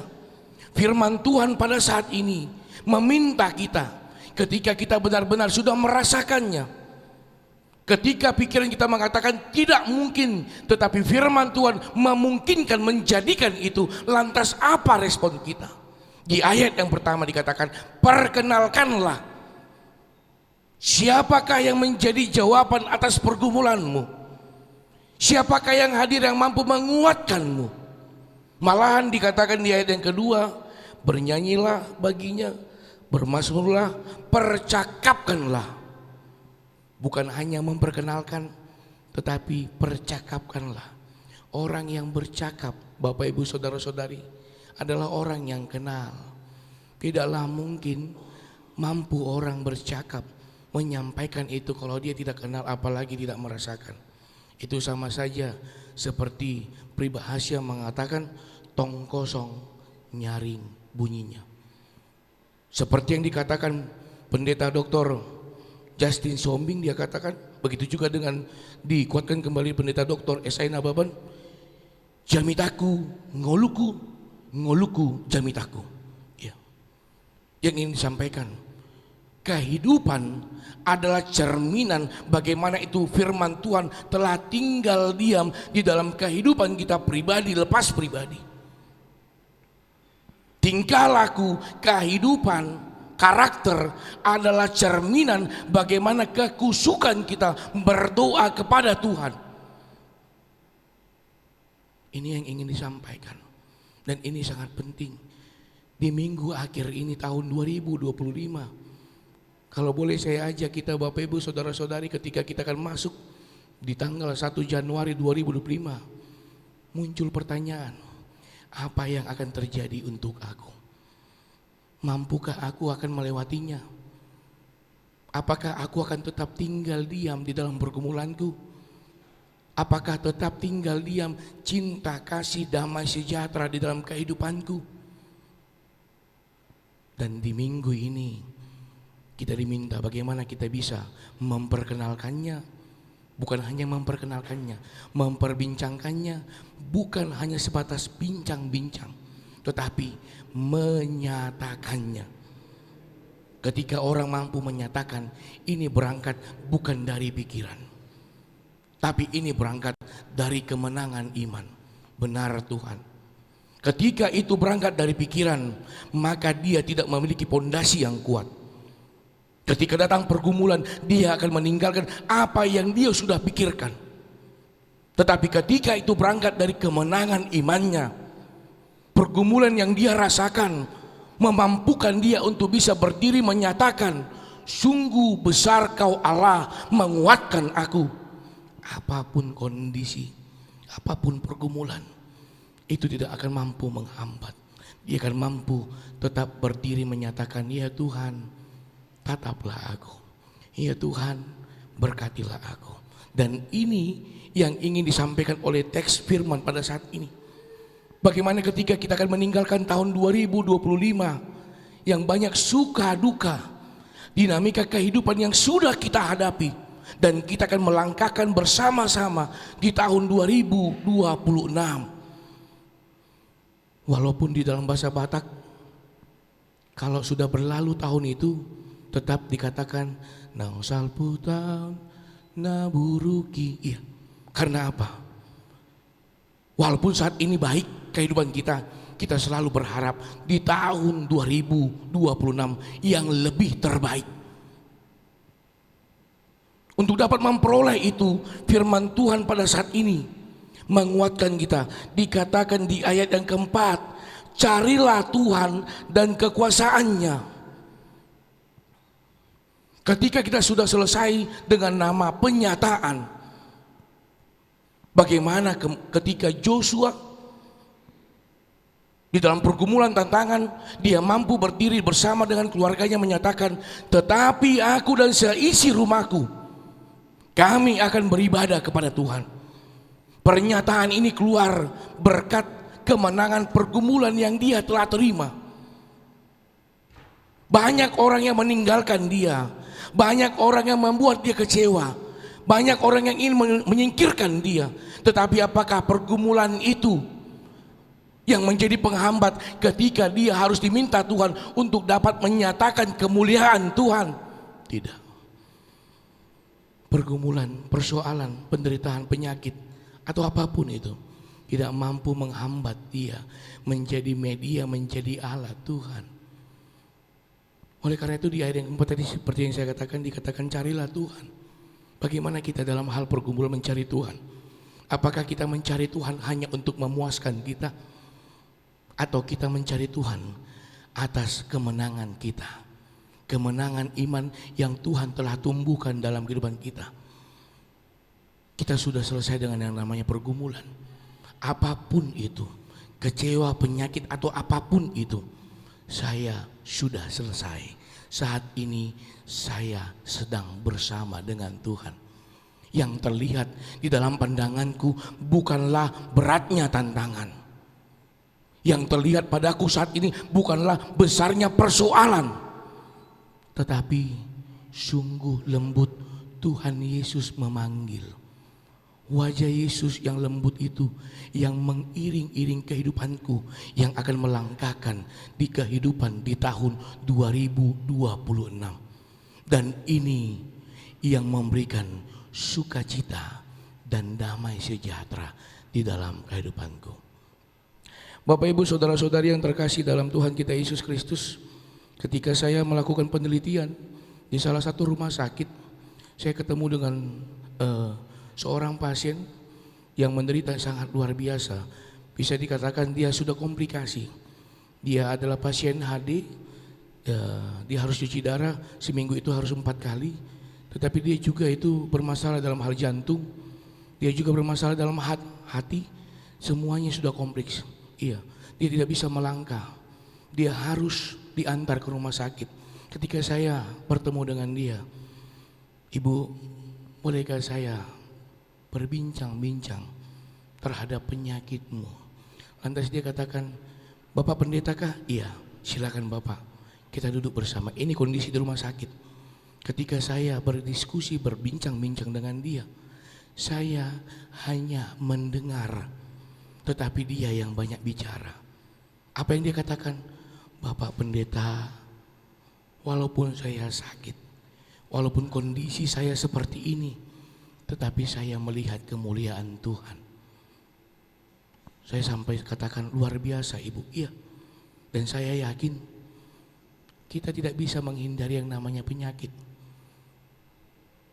Firman Tuhan pada saat ini meminta kita, ketika kita benar-benar sudah merasakannya, ketika pikiran kita mengatakan tidak mungkin, tetapi firman Tuhan memungkinkan, menjadikan itu. Lantas apa respon kita? Di ayat yang pertama dikatakan, perkenalkanlah. Siapakah yang menjadi jawaban atas pergumulanmu? Siapakah yang hadir yang mampu menguatkanmu? Malahan dikatakan di ayat yang kedua, bernyanyilah baginya, bermazmurlah, percakapkanlah. Bukan hanya memperkenalkan, tetapi percakapkanlah. Orang yang bercakap, Bapak Ibu saudara-saudari, adalah orang yang kenal. Tidaklah mungkin mampu orang bercakap menyampaikan itu kalau dia tidak kenal, apalagi tidak merasakan. Itu sama saja seperti peribahasa mengatakan tong kosong nyaring bunyinya. Seperti yang dikatakan pendeta Dr. Justin Sombing, dia katakan, begitu juga dengan dikuatkan kembali pendeta Dr. S.I. Nababan, jamitaku ngoluku, ngoluku jamitaku. Ya. Yang ingin disampaikan, kehidupan adalah cerminan bagaimana itu firman Tuhan telah tinggal diam di dalam kehidupan kita pribadi lepas pribadi. Tingkah laku, kehidupan, karakter adalah cerminan bagaimana kekusukan kita berdoa kepada Tuhan. Ini yang ingin disampaikan, dan ini sangat penting. Di minggu akhir ini tahun 2025, Kalau boleh saya ajak kita Bapak Ibu Saudara-saudari, ketika kita akan masuk di tanggal 1 Januari 2025, muncul pertanyaan, apa yang akan terjadi untuk aku? Mampukah aku akan melewatinya? Apakah aku akan tetap tinggal diam di dalam pergumulanku? Apakah tetap tinggal diam cinta, kasih, damai, sejahtera di dalam kehidupanku? Dan di minggu ini kita diminta bagaimana kita bisa memperkenalkannya. Bukan hanya memperkenalkannya, memperbincangkannya, bukan hanya sebatas bincang-bincang, tetapi menyatakannya. Ketika orang mampu menyatakan, ini berangkat bukan dari pikiran, tapi ini berangkat dari kemenangan iman. Benar Tuhan. Ketika itu berangkat dari pikiran, maka dia tidak memiliki pondasi yang kuat. Ketika datang pergumulan, dia akan meninggalkan apa yang dia sudah pikirkan. Tetapi ketika itu berangkat dari kemenangan imannya, pergumulan yang dia rasakan memampukan dia untuk bisa berdiri menyatakan, sungguh besar Kau Allah, menguatkan aku. Apapun kondisi, apapun pergumulan, itu tidak akan mampu menghambat. Dia akan mampu tetap berdiri menyatakan, ya Tuhan, tataplah aku. Ya Tuhan, berkatilah aku. Dan ini yang ingin disampaikan oleh teks firman pada saat ini. Bagaimana ketika kita akan meninggalkan tahun 2025 yang banyak suka duka, dinamika kehidupan yang sudah kita hadapi, dan kita akan melangkahkan bersama-sama di tahun 2026. Walaupun di dalam bahasa Batak, kalau sudah berlalu tahun itu, tetap dikatakan nang salputan naburuki. Iya. Karena apa? Walaupun saat ini baik kehidupan kita, kita selalu berharap di tahun 2026 yang lebih terbaik. Untuk dapat memperoleh itu, firman Tuhan pada saat ini menguatkan kita. Dikatakan di ayat yang keempat, carilah Tuhan dan kekuasaannya. Ketika kita sudah selesai dengan nama penyataan, bagaimana ketika Joshua di dalam pergumulan tantangan, dia mampu berdiri bersama dengan keluarganya menyatakan, tetapi aku dan seisi rumahku, kami akan beribadah kepada Tuhan. Pernyataan ini keluar berkat kemenangan pergumulan yang dia telah terima. Banyak orang yang meninggalkan dia, banyak orang yang membuat dia kecewa, banyak orang yang ingin menyingkirkan dia. Tetapi apakah pergumulan itu yang menjadi penghambat ketika dia harus diminta Tuhan untuk dapat menyatakan kemuliaan Tuhan? Tidak. Pergumulan, persoalan, penderitaan, penyakit, atau apapun itu tidak mampu menghambat dia menjadi media, menjadi alat Tuhan. Oleh karena itu di ayat yang keempat tadi seperti yang saya katakan, dikatakan carilah Tuhan. Bagaimana kita dalam hal pergumulan mencari Tuhan? Apakah kita mencari Tuhan hanya untuk memuaskan kita? Atau kita mencari Tuhan atas kemenangan kita? Kemenangan iman yang Tuhan telah tumbuhkan dalam kehidupan kita. Kita sudah selesai dengan yang namanya pergumulan. Apapun itu, kecewa, penyakit atau apapun itu, saya sudah selesai. Saat ini saya sedang bersama dengan Tuhan. Yang terlihat di dalam pandanganku bukanlah beratnya tantangan. Yang terlihat padaku saat ini bukanlah besarnya persoalan, tetapi sungguh lembut Tuhan Yesus memanggil. Wajah Yesus yang lembut itu yang mengiring-iring kehidupanku, yang akan melangkahkan di kehidupan di tahun 2026. Dan ini yang memberikan sukacita dan damai sejahtera di dalam kehidupanku. Bapak Ibu saudara-saudari yang terkasih dalam Tuhan kita Yesus Kristus, ketika saya melakukan penelitian di salah satu rumah sakit, saya ketemu dengan seorang pasien yang menderita sangat luar biasa. Bisa dikatakan dia sudah komplikasi. Dia adalah pasien HD dia harus cuci darah seminggu itu harus 4 kali. Tetapi dia juga itu bermasalah dalam hal jantung, dia juga bermasalah dalam hati, semuanya sudah kompleks. Iya, dia tidak bisa melangkah, dia harus diantar ke rumah sakit. Ketika saya bertemu dengan dia, Ibu, bolehkah saya berbincang-bincang terhadap penyakitmu? Lantas dia katakan, Bapak pendeta kah? Iya, silakan Bapak, kita duduk bersama. Ini kondisi di rumah sakit. Ketika saya berdiskusi, berbincang-bincang dengan dia, saya hanya mendengar, tetapi dia yang banyak bicara. Apa yang dia katakan? Bapak pendeta, walaupun saya sakit, walaupun kondisi saya seperti ini, tetapi saya melihat kemuliaan Tuhan. Saya sampai katakan, luar biasa Ibu. Iya, dan saya yakin kita tidak bisa menghindari yang namanya penyakit.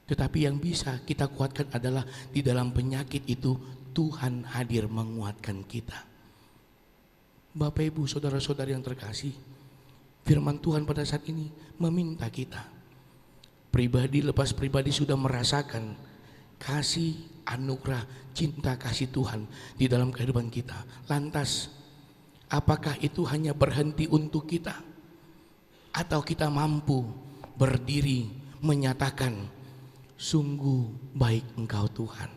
Tetapi yang bisa kita kuatkan adalah di dalam penyakit itu Tuhan hadir menguatkan kita. Bapak Ibu, saudara-saudari yang terkasih, firman Tuhan pada saat ini meminta kita, pribadi lepas pribadi sudah merasakan kasih, anugerah, cinta kasih Tuhan di dalam kehidupan kita. Lantas, apakah itu hanya berhenti untuk kita? Atau kita mampu berdiri menyatakan, sungguh baik Engkau Tuhan,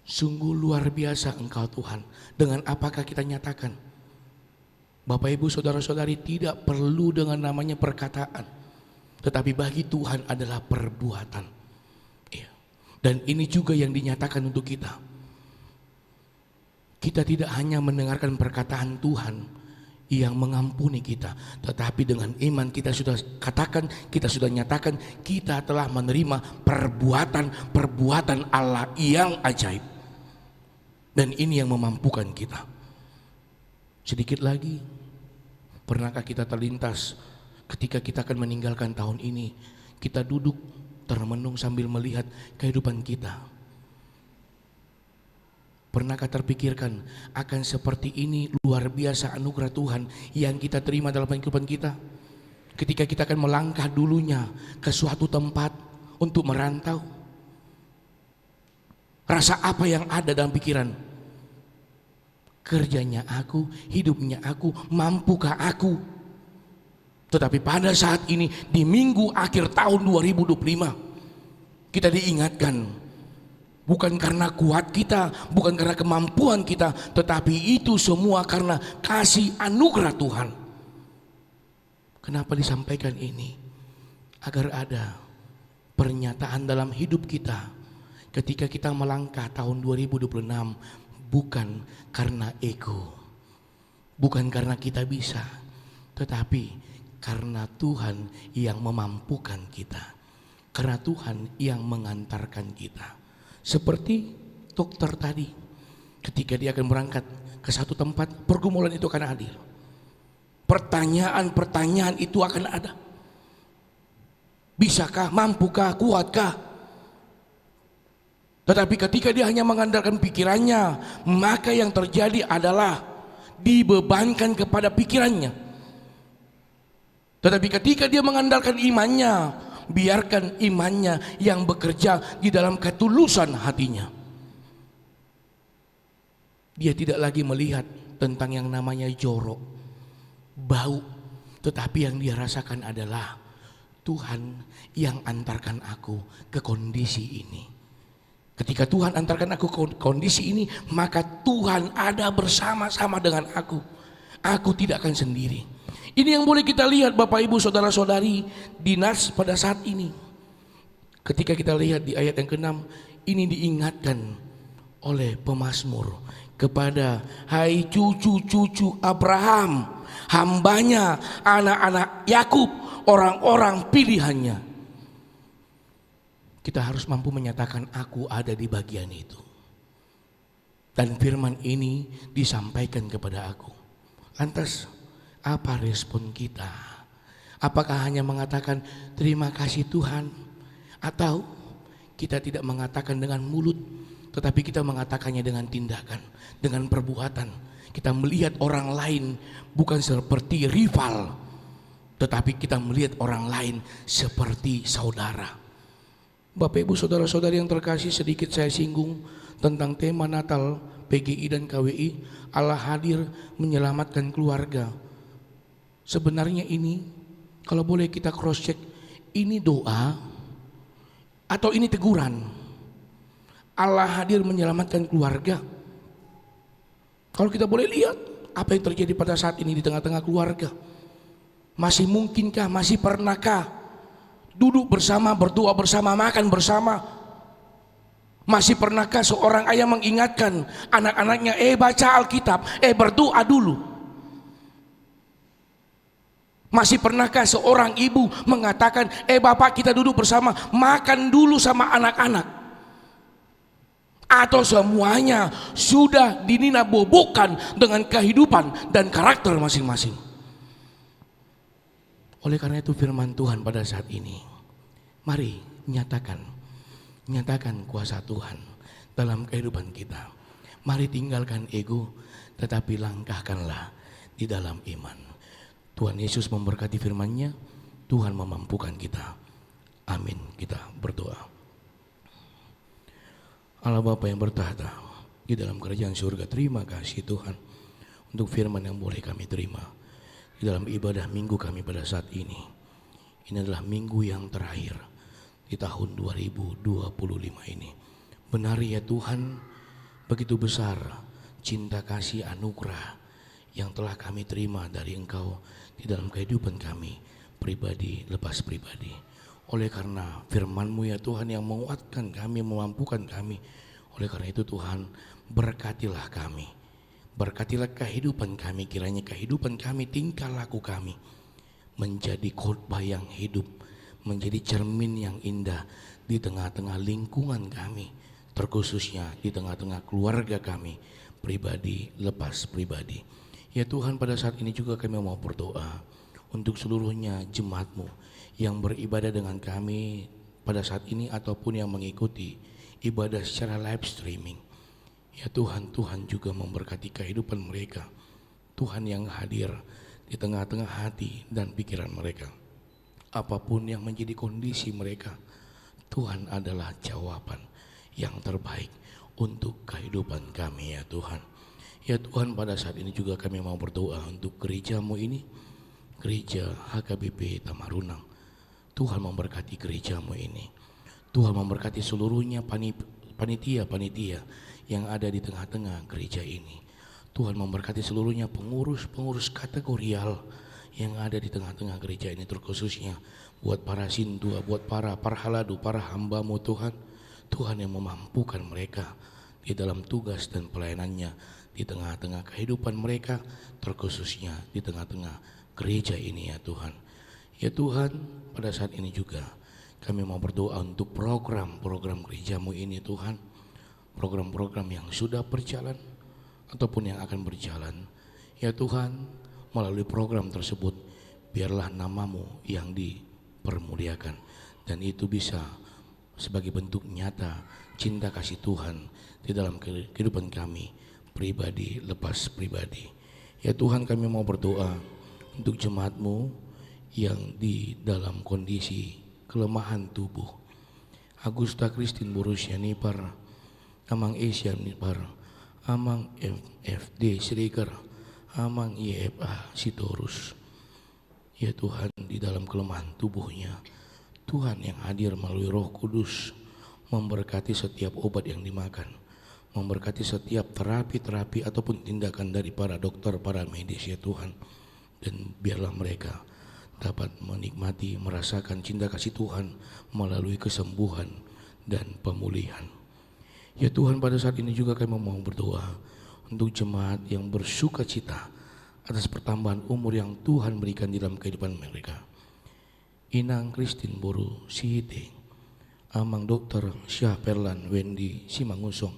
sungguh luar biasa Engkau Tuhan. Dengan apakah kita nyatakan? Bapak Ibu saudara-saudari, tidak perlu dengan namanya perkataan, tetapi bagi Tuhan adalah perbuatan. Iya. Dan ini juga yang dinyatakan untuk kita. Kita tidak hanya mendengarkan perkataan Tuhan yang mengampuni kita, tetapi dengan iman kita sudah katakan, kita sudah nyatakan, kita telah menerima perbuatan Allah yang ajaib. Dan ini yang memampukan kita. Sedikit lagi, pernahkah kita terlintas ketika kita akan meninggalkan tahun ini, kita duduk termenung sambil melihat kehidupan kita? Pernahkah terpikirkan akan seperti ini luar biasa anugerah Tuhan yang kita terima dalam kehidupan kita? Ketika kita akan melangkah dulunya ke suatu tempat untuk merantau, rasa apa yang ada dalam pikiran? Kerjanya aku, hidupnya aku, mampukah aku? Tetapi pada saat ini di minggu akhir tahun 2025, kita diingatkan, bukan karena kuat kita, bukan karena kemampuan kita, tetapi itu semua karena kasih anugerah Tuhan. Kenapa disampaikan ini? Agar ada pernyataan dalam hidup kita ketika kita melangkah tahun 2026, bukan karena ego, bukan karena kita bisa, tetapi karena Tuhan yang memampukan kita, karena Tuhan yang mengantarkan kita. Seperti dokter tadi, ketika dia akan berangkat ke satu tempat, pergumulan itu akan hadir. Pertanyaan-pertanyaan itu akan ada. Bisakah, mampukah, kuatkah? Tetapi ketika dia hanya mengandalkan pikirannya, maka yang terjadi adalah dibebankan kepada pikirannya. Tetapi ketika dia mengandalkan imannya, biarkan imannya yang bekerja di dalam ketulusan hatinya. Dia tidak lagi melihat tentang yang namanya jorok, bau, tetapi yang dia rasakan adalah Tuhan yang antarkan aku ke kondisi ini. Ketika Tuhan antarkan aku ke kondisi ini, maka Tuhan ada bersama-sama dengan aku. Aku tidak akan sendiri. Ini yang boleh kita lihat Bapak Ibu saudara-saudari di nas pada saat ini. Ketika kita lihat di ayat yang ke-6, ini diingatkan oleh pemazmur kepada hai cucu-cucu Abraham, hambanya, anak-anak Yakub, orang-orang pilihannya. Kita harus mampu menyatakan aku ada di bagian itu. Dan firman ini disampaikan kepada aku. Lantas apa respon kita? Apakah hanya mengatakan terima kasih Tuhan? Atau kita tidak mengatakan dengan mulut, tetapi kita mengatakannya dengan tindakan, dengan perbuatan. Kita melihat orang lain bukan seperti rival, tetapi kita melihat orang lain seperti saudara. Bapak Ibu saudara-saudari yang terkasih, sedikit saya singgung tentang tema Natal PGI dan KWI. Allah hadir menyelamatkan keluarga. Sebenarnya ini kalau boleh kita cross check, ini doa atau ini teguran? Allah hadir menyelamatkan keluarga. Kalau kita boleh lihat apa yang terjadi pada saat ini di tengah-tengah keluarga, masih mungkinkah, masih pernahkah duduk bersama, berdoa bersama, makan bersama? Masih pernahkah seorang ayah mengingatkan anak-anaknya, baca Alkitab, berdoa dulu? Masih pernahkah seorang ibu mengatakan, bapak kita duduk bersama, makan dulu sama anak-anak? Atau semuanya sudah dininabobokan dengan kehidupan dan karakter masing-masing? Oleh karena itu firman Tuhan pada saat ini, mari nyatakan kuasa Tuhan dalam kehidupan kita. Mari tinggalkan ego, tetapi langkahkanlah di dalam iman. Tuhan Yesus memberkati firman-Nya, Tuhan memampukan kita. Amin. Kita berdoa. Allah Bapa yang bertahta di dalam kerajaan surga, terima kasih Tuhan untuk firman yang boleh kami terima di dalam ibadah minggu kami pada saat ini. Ini adalah minggu yang terakhir di tahun 2025 ini. Benar ya Tuhan, begitu besar cinta kasih anugerah yang telah kami terima dari Engkau di dalam kehidupan kami pribadi lepas pribadi. Oleh karena firman-Mu ya Tuhan yang menguatkan kami, memampukan kami. Oleh karena itu Tuhan, berkatilah kami. Berkatilah kehidupan kami, kiranya kehidupan kami, tingkah laku kami menjadi khotbah yang hidup, menjadi cermin yang indah di tengah-tengah lingkungan kami, terkhususnya di tengah-tengah keluarga kami, pribadi lepas pribadi. Ya Tuhan, pada saat ini juga kami mau berdoa untuk seluruhnya jemaat-Mu yang beribadah dengan kami pada saat ini ataupun yang mengikuti ibadah secara live streaming. Ya Tuhan, Tuhan juga memberkati kehidupan mereka. Tuhan yang hadir di tengah-tengah hati dan pikiran mereka. Apapun yang menjadi kondisi mereka, Tuhan adalah jawaban yang terbaik untuk kehidupan kami ya Tuhan. Ya Tuhan, pada saat ini juga kami mau berdoa untuk gereja-Mu ini, gereja HKBP Tamarunang. Tuhan memberkati gereja-Mu ini. Tuhan memberkati seluruhnya panitia-panitia yang ada di tengah-tengah gereja ini. Tuhan memberkati seluruhnya pengurus-pengurus kategorial yang ada di tengah-tengah gereja ini, terkhususnya buat para sintua, buat para haladu, para hamba-Mu Tuhan. Tuhan yang memampukan mereka di dalam tugas dan pelayanannya di tengah-tengah kehidupan mereka, terkhususnya di tengah-tengah gereja ini ya Tuhan. Ya Tuhan, pada saat ini juga kami mau berdoa untuk program-program gereja-Mu ini Tuhan. Program-program yang sudah berjalan ataupun yang akan berjalan. Ya Tuhan, melalui program tersebut biarlah nama-Mu yang dipermuliakan, dan itu bisa sebagai bentuk nyata cinta kasih Tuhan di dalam kehidupan kami pribadi lepas pribadi. Ya Tuhan, kami mau berdoa untuk jemaat-Mu yang di dalam kondisi kelemahan tubuh. Agusta Christine Borussia Nipar, Amang Asia Nipar, Amang FD Sriker, Amang IFA Sitorus. Ya Tuhan, di dalam kelemahan tubuhnya, Tuhan yang hadir melalui Roh Kudus memberkati setiap obat yang dimakan, memberkati setiap terapi-terapi ataupun tindakan dari para dokter, para medis ya Tuhan. Dan biarlah mereka dapat menikmati, merasakan cinta kasih Tuhan melalui kesembuhan dan pemulihan. Ya Tuhan, pada saat ini juga kami mau berdoa untuk jemaat yang bersuka cita atas pertambahan umur yang Tuhan berikan di dalam kehidupan mereka. Inang Christine Boru Sihite, Amang Dr. Syah Perlan Wendy Simangusong,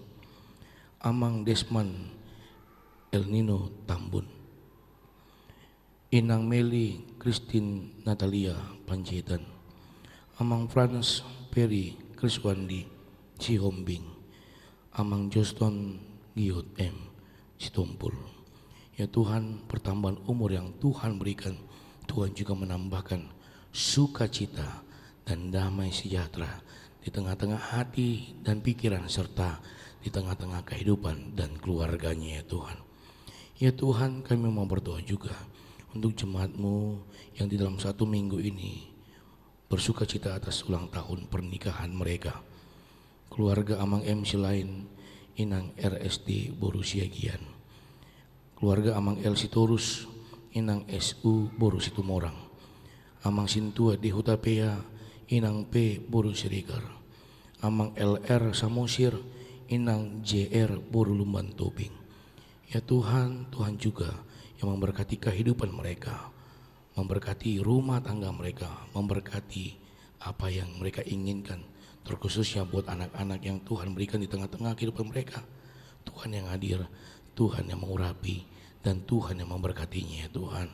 Amang Desman El Nino Tambun, Inang Meli Christine Natalia Panjaitan, Amang Frans Perry Kriswandi Cihombing, Amang Joston Giot M Situmpul. Ya Tuhan, pertambahan umur yang Tuhan berikan Tuhan juga menambahkan sukacita dan damai sejahtera di tengah-tengah hati dan pikiran serta di tengah-tengah kehidupan dan keluarganya ya Tuhan. Ya Tuhan, kami mau berdoa juga untuk jemaat-Mu yang di dalam 1 minggu ini bersukacita atas ulang tahun pernikahan mereka. Keluarga Amang MC lain, Inang RSD Borusiagian. Keluarga Amang El Sitorus, Inang SU Borusitumorang. Amang Sintua di Hutapea, Inang P Boru Sirigar. Amang LR Samosir, Inang JR Boru Lumban Tobing. Ya Tuhan, Tuhan juga yang memberkati kehidupan mereka, memberkati rumah tangga mereka, memberkati apa yang mereka inginkan, terkhususnya buat anak-anak yang Tuhan berikan di tengah-tengah kehidupan mereka. Tuhan yang hadir, Tuhan yang mengurapi, dan Tuhan yang memberkatinya ya Tuhan.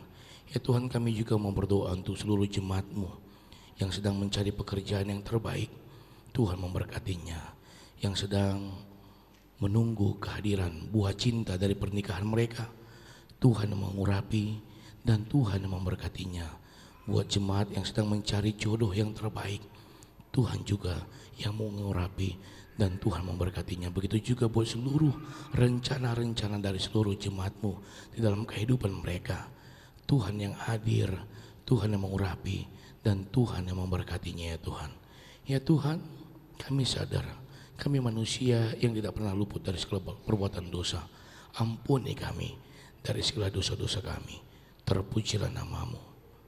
Ya Tuhan, kami juga mau berdoa untuk seluruh jemaat-Mu yang sedang mencari pekerjaan yang terbaik. Tuhan memberkatinya. Yang sedang menunggu kehadiran buah cinta dari pernikahan mereka, Tuhan yang mengurapi dan Tuhan yang memberkatinya. Buat jemaat yang sedang mencari jodoh yang terbaik, Tuhan juga yang mengurapi dan Tuhan memberkatinya. Begitu juga buat seluruh rencana-rencana dari seluruh jemaat-Mu di dalam kehidupan mereka, Tuhan yang hadir, Tuhan yang mengurapi, dan Tuhan yang memberkatinya ya Tuhan. Ya Tuhan, kami sadar kami manusia yang tidak pernah luput dari segala perbuatan dosa. Ampuni kami dari segala dosa-dosa kami. Terpujilah nama-Mu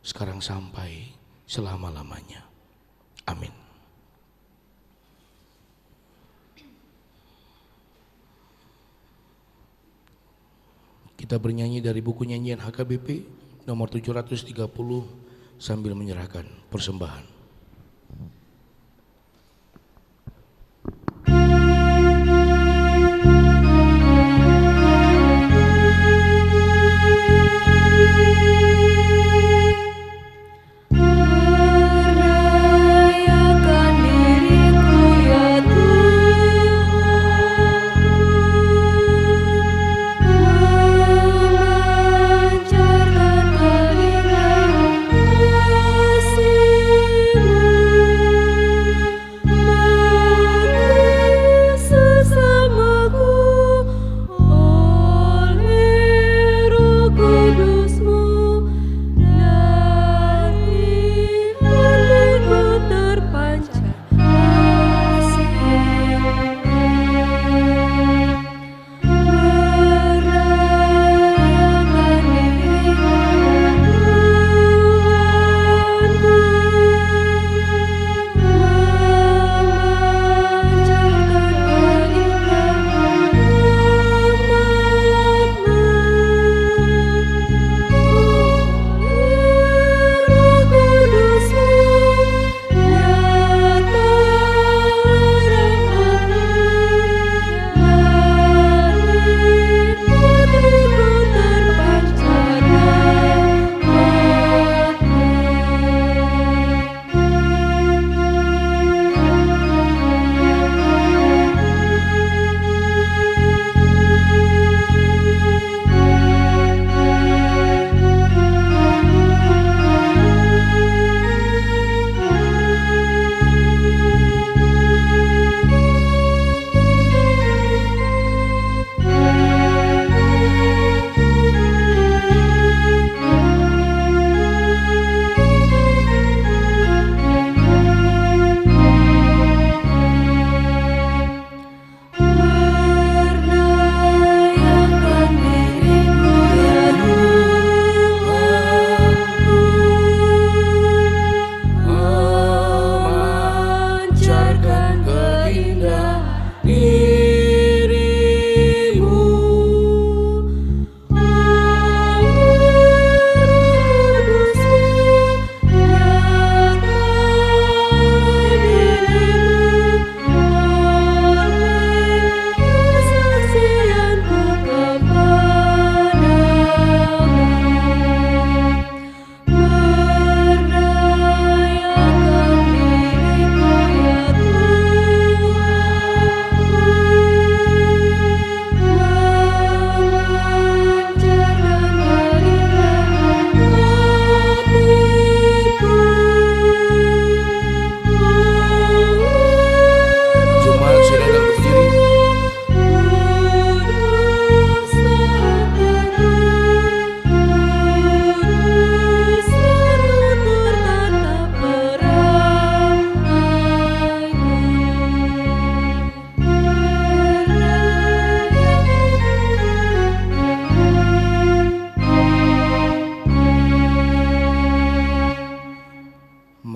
sekarang sampai selama-lamanya. Amin. Kita bernyanyi dari buku nyanyian HKBP nomor 730 sambil menyerahkan persembahan. Memancarkan keringat kasih.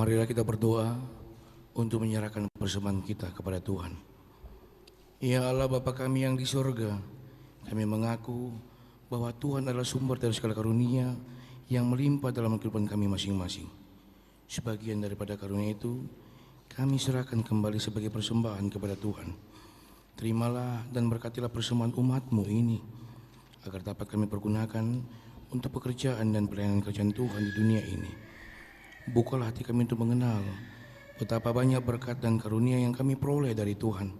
Marilah kita berdoa untuk menyerahkan persembahan kita kepada Tuhan. Ya Allah Bapa kami yang di surga, kami mengaku bahwa Tuhan adalah sumber dari segala karunia yang melimpah dalam kehidupan kami masing-masing. Sebagian daripada karunia itu kami serahkan kembali sebagai persembahan kepada Tuhan. Terimalah dan berkatilah persembahan umat-Mu ini, agar dapat kami pergunakan untuk pekerjaan dan pelayanan kerajaan Tuhan di dunia ini. Bukalah hati kami untuk mengenal betapa banyak berkat dan karunia yang kami peroleh dari Tuhan,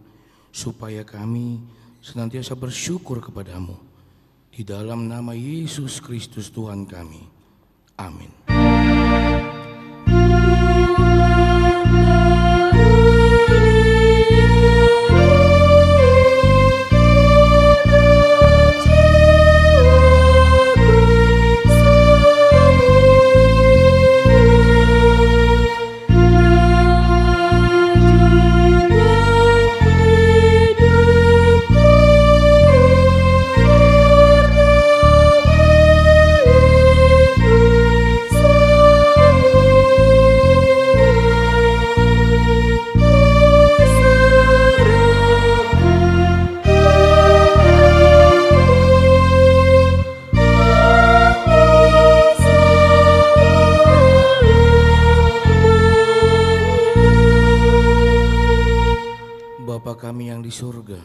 supaya kami senantiasa bersyukur kepada-Mu. Di dalam nama Yesus Kristus Tuhan kami. Amin. Bapa kami yang di surga,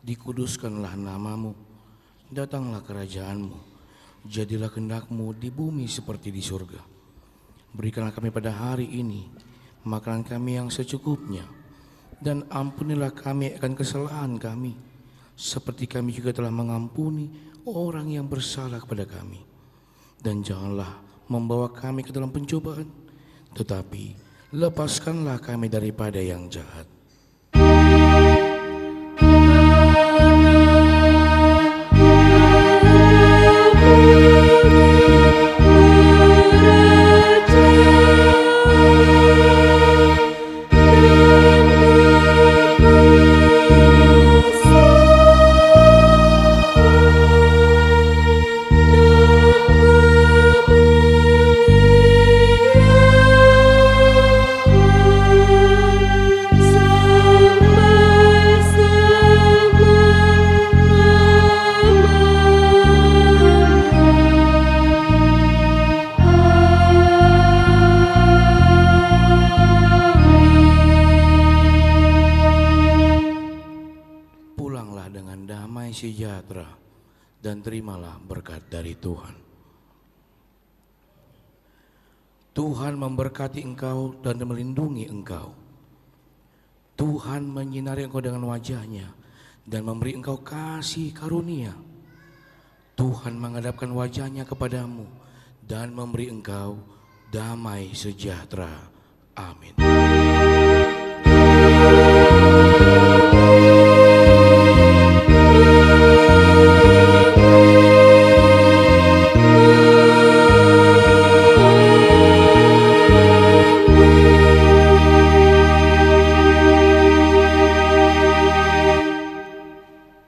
dikuduskanlah nama-Mu, datanglah kerajaan-Mu, jadilah kehendak-Mu di bumi seperti di surga. Berikanlah kami pada hari ini makanan kami yang secukupnya, dan ampunilah kami akan kesalahan kami, seperti kami juga telah mengampuni orang yang bersalah kepada kami. Dan janganlah membawa kami ke dalam pencobaan, tetapi lepaskanlah kami daripada yang jahat. Pulanglah dengan damai sejahtera dan terimalah berkat dari Tuhan. Tuhan memberkati engkau dan melindungi engkau. Tuhan menyinari engkau dengan wajah-Nya dan memberi engkau kasih karunia. Tuhan menghadapkan wajah-Nya kepadamu dan memberi engkau damai sejahtera. Amin.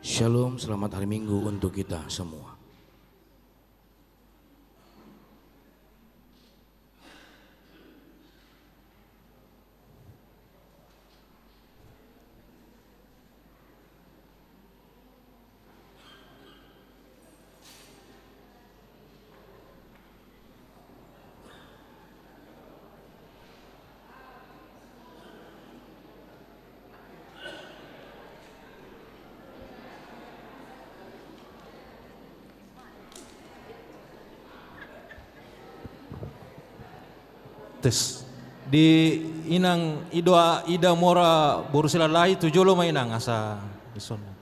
Shalom, selamat hari Minggu untuk kita semua. Di inang idoa ida mora borusila lahi tujolo mainang asa dison.